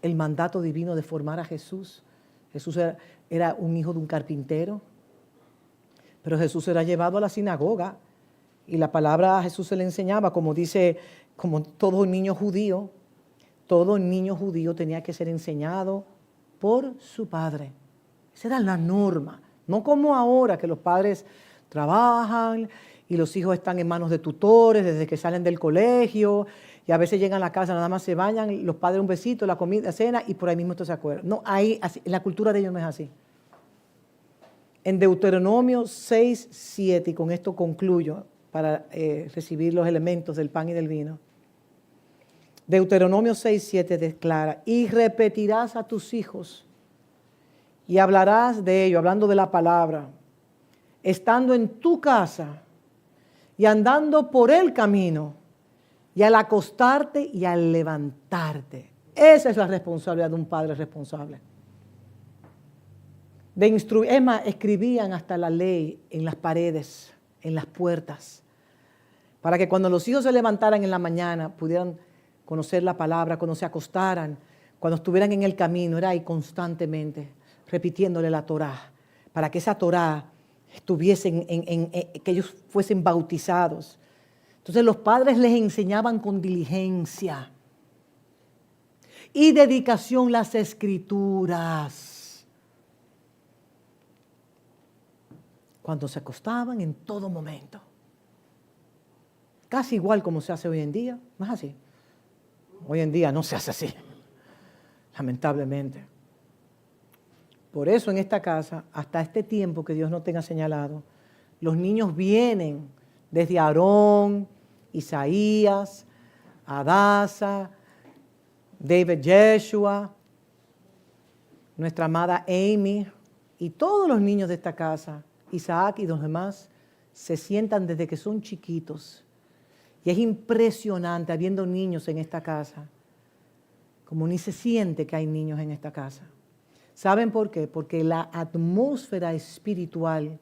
el mandato divino de formar a Jesús. Jesús era un hijo de un carpintero, pero Jesús era llevado a la sinagoga y la palabra a Jesús se le enseñaba, como dice, como todo niño judío tenía que ser enseñado por su padre. Esa era la norma, no como ahora que los padres trabajan y los hijos están en manos de tutores desde que salen del colegio y a veces llegan a la casa, nada más se bañan, los padres un besito, la comida, cena y por ahí mismo esto se acuerdan. No, la cultura de ellos no es así. En Deuteronomio 6, 7, y con esto concluyo para recibir los elementos del pan y del vino. Deuteronomio 6, 7 declara, y repetirás a tus hijos y hablarás de ello, hablando de la palabra, estando en tu casa y andando por el camino, y al acostarte y al levantarte. Esa es la responsabilidad de un padre responsable. Es más, escribían hasta la ley en las paredes, en las puertas, para que cuando los hijos se levantaran en la mañana pudieran conocer la palabra, cuando se acostaran, cuando estuvieran en el camino, era ahí constantemente repitiéndole la Torá, para que esa Torá estuviesen que ellos fuesen bautizados. Entonces los padres les enseñaban con diligencia y dedicación las Escrituras. Cuando se acostaban, en todo momento. Casi igual como se hace hoy en día, no es así. Hoy en día no se hace así, lamentablemente. Por eso en esta casa, hasta este tiempo que Dios no tenga señalado, los niños vienen desde Aarón, Isaías, Adasa, David Yeshua, nuestra amada Amy y todos los niños de esta casa, Isaac y los demás, se sientan desde que son chiquitos. Y es impresionante habiendo niños en esta casa, como ni se siente que hay niños en esta casa. ¿Saben por qué? Porque la atmósfera espiritual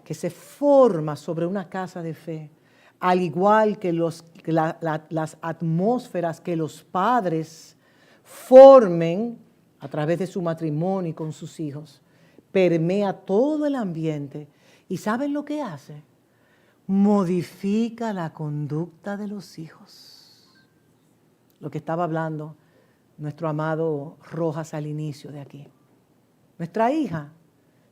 que se forma sobre una casa de fe, al igual que las atmósferas que los padres formen a través de su matrimonio y con sus hijos, permea todo el ambiente. ¿Y saben lo que hace? Modifica la conducta de los hijos. Lo que estaba hablando nuestro amado Rojas al inicio de aquí. Nuestra hija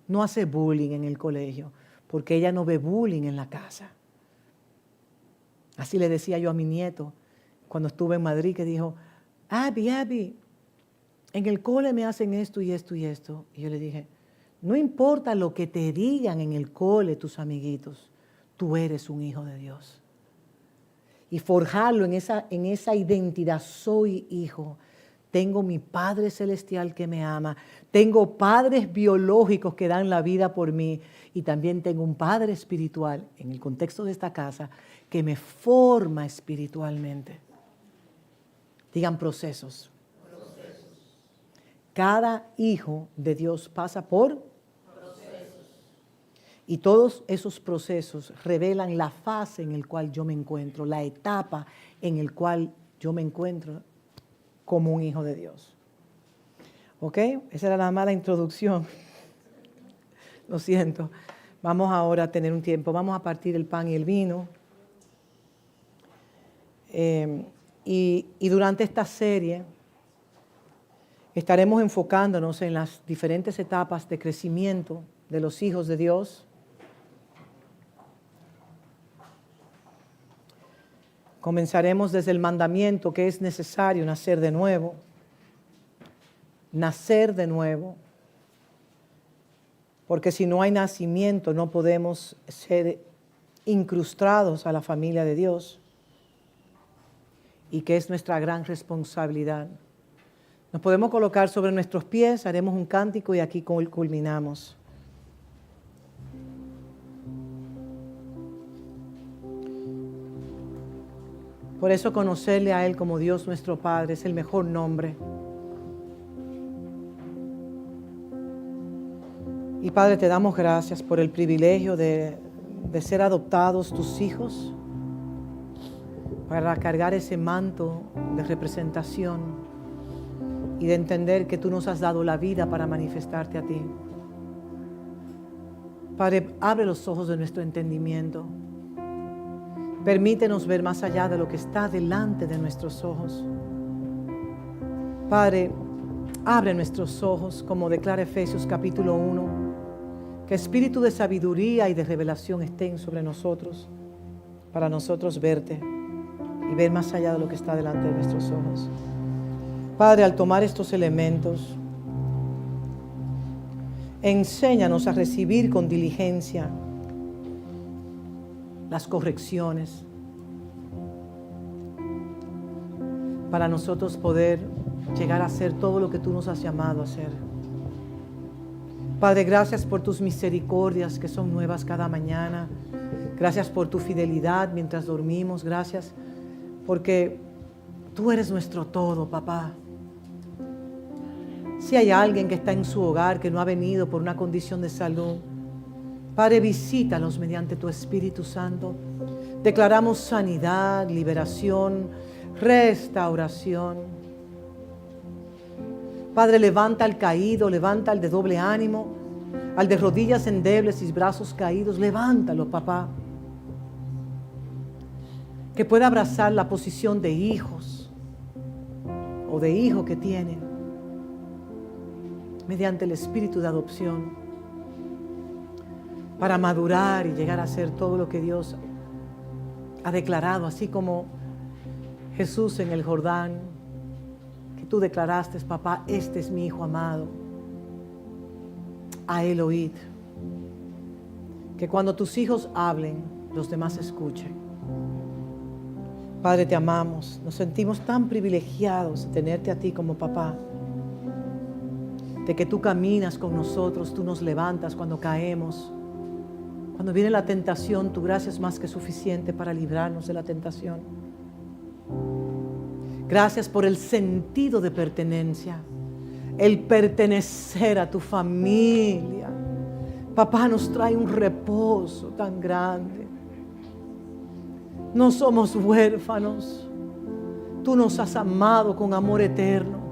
no hace bullying en el colegio porque ella no ve bullying en la casa. Así le decía yo a mi nieto cuando estuve en Madrid, que dijo, Abby, en el cole me hacen esto y esto y esto. Y yo le dije, no importa lo que te digan en el cole tus amiguitos, tú eres un hijo de Dios. Y forjarlo en esa identidad, soy hijo. Tengo mi Padre Celestial que me ama. Tengo padres biológicos que dan la vida por mí. Y también tengo un Padre espiritual, en el contexto de esta casa, que me forma espiritualmente. Digan procesos. Cada hijo de Dios pasa por procesos. Y todos esos procesos revelan la fase en la cual yo me encuentro, la etapa en la cual yo me encuentro como un hijo de Dios. ¿Ok? Esa era nada más la introducción. Lo siento. Vamos ahora a tener un tiempo. Vamos a partir el pan y el vino. Y durante esta serie estaremos enfocándonos en las diferentes etapas de crecimiento de los hijos de Dios. Comenzaremos desde el mandamiento que es necesario nacer de nuevo. Nacer de nuevo. Porque si no hay nacimiento no podemos ser incrustados a la familia de Dios. Y que es nuestra gran responsabilidad. Nos podemos colocar sobre nuestros pies, haremos un cántico y aquí culminamos. Por eso conocerle a Él como Dios nuestro Padre es el mejor nombre. Y Padre, te damos gracias por el privilegio de ser adoptados tus hijos, para cargar ese manto de representación y de entender que tú nos has dado la vida para manifestarte a ti. Padre, abre los ojos de nuestro entendimiento. Permítenos ver más allá de lo que está delante de nuestros ojos. Padre, abre nuestros ojos, como declara Efesios capítulo 1, que espíritu de sabiduría y de revelación estén sobre nosotros, para nosotros verte y ver más allá de lo que está delante de nuestros ojos. Padre, al tomar estos elementos, enséñanos a recibir con diligencia las correcciones para nosotros poder llegar a ser todo lo que tú nos has llamado a ser. Padre, gracias por tus misericordias que son nuevas cada mañana. Gracias por tu fidelidad mientras dormimos. Gracias porque tú eres nuestro todo, papá. Si hay alguien que está en su hogar que no ha venido por una condición de salud, Padre, visítalos mediante tu Espíritu Santo. Declaramos sanidad, liberación, restauración. Padre, levanta al caído, levanta al de doble ánimo, al de rodillas endebles y brazos caídos. Levántalo, papá. Que pueda abrazar la posición de hijos o de hijo que tiene mediante el espíritu de adopción, para madurar y llegar a ser todo lo que Dios ha declarado, así como Jesús en el Jordán, que tú declaraste, papá, este es mi hijo amado, a él oíd. Que cuando tus hijos hablen, los demás escuchen. Padre, te amamos, nos sentimos tan privilegiados de tenerte a ti como papá, de que tú caminas con nosotros, tú nos levantas cuando caemos. Cuando viene la tentación, tu gracia es más que suficiente para librarnos de la tentación. Gracias por el sentido de pertenencia, el pertenecer a tu familia. Papá, nos trae un reposo tan grande. No somos huérfanos. Tú nos has amado con amor eterno.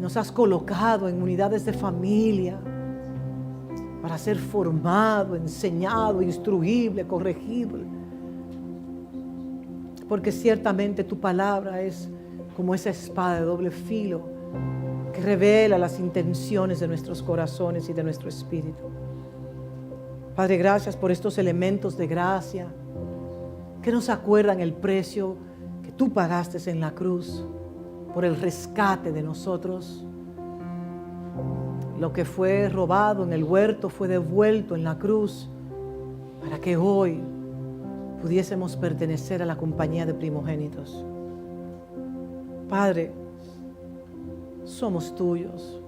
Nos has colocado en unidades de familia para ser formado, enseñado, instruible, corregible. Porque ciertamente tu palabra es como esa espada de doble filo que revela las intenciones de nuestros corazones y de nuestro espíritu. Padre, gracias por estos elementos de gracia que nos acuerdan el precio que tú pagaste en la cruz por el rescate de nosotros. Lo que fue robado en el huerto fue devuelto en la cruz para que hoy pudiésemos pertenecer a la compañía de primogénitos. Padre, somos tuyos,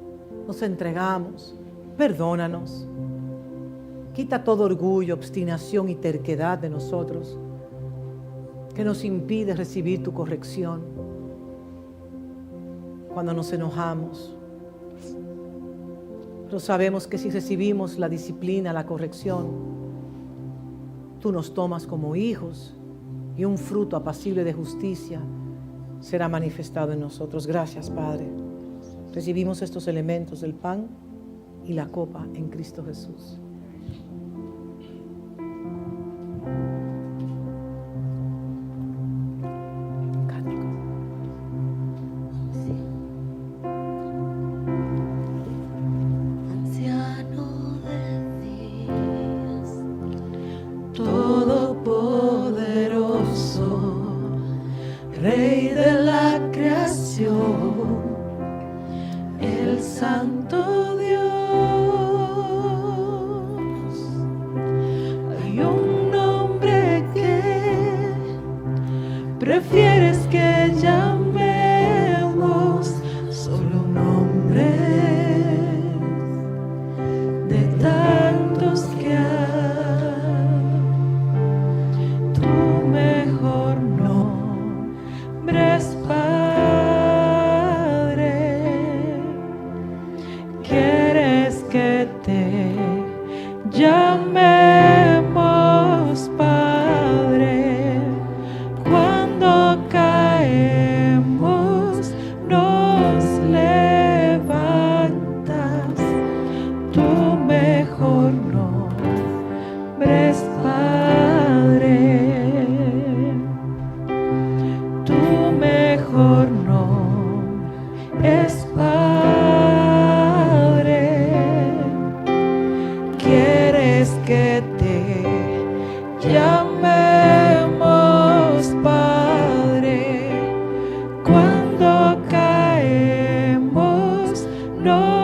nos entregamos, perdónanos. Quita todo orgullo, obstinación y terquedad de nosotros que nos impide recibir tu corrección. cuando nos enojamos. Pero sabemos que si recibimos la disciplina, la corrección, tú nos tomas como hijos y un fruto apacible de justicia será manifestado en nosotros. Gracias, Padre. Recibimos estos elementos del pan y la copa en Cristo Jesús. Anciano de días, todopoderoso, Rey de la creación, el Santo Dios. Hay un nombre que prefieres que llamemos, solo un nombre de tantos que hay. Tu mejor nombre es Padre. ¿Quieres que te llamemos Padre? Cuando caemos nos levantas. Tu mejor nombre es Padre. Tu mejor nombre es Padre. ¿Quieres que te llamemos Padre? Cuando caemos nos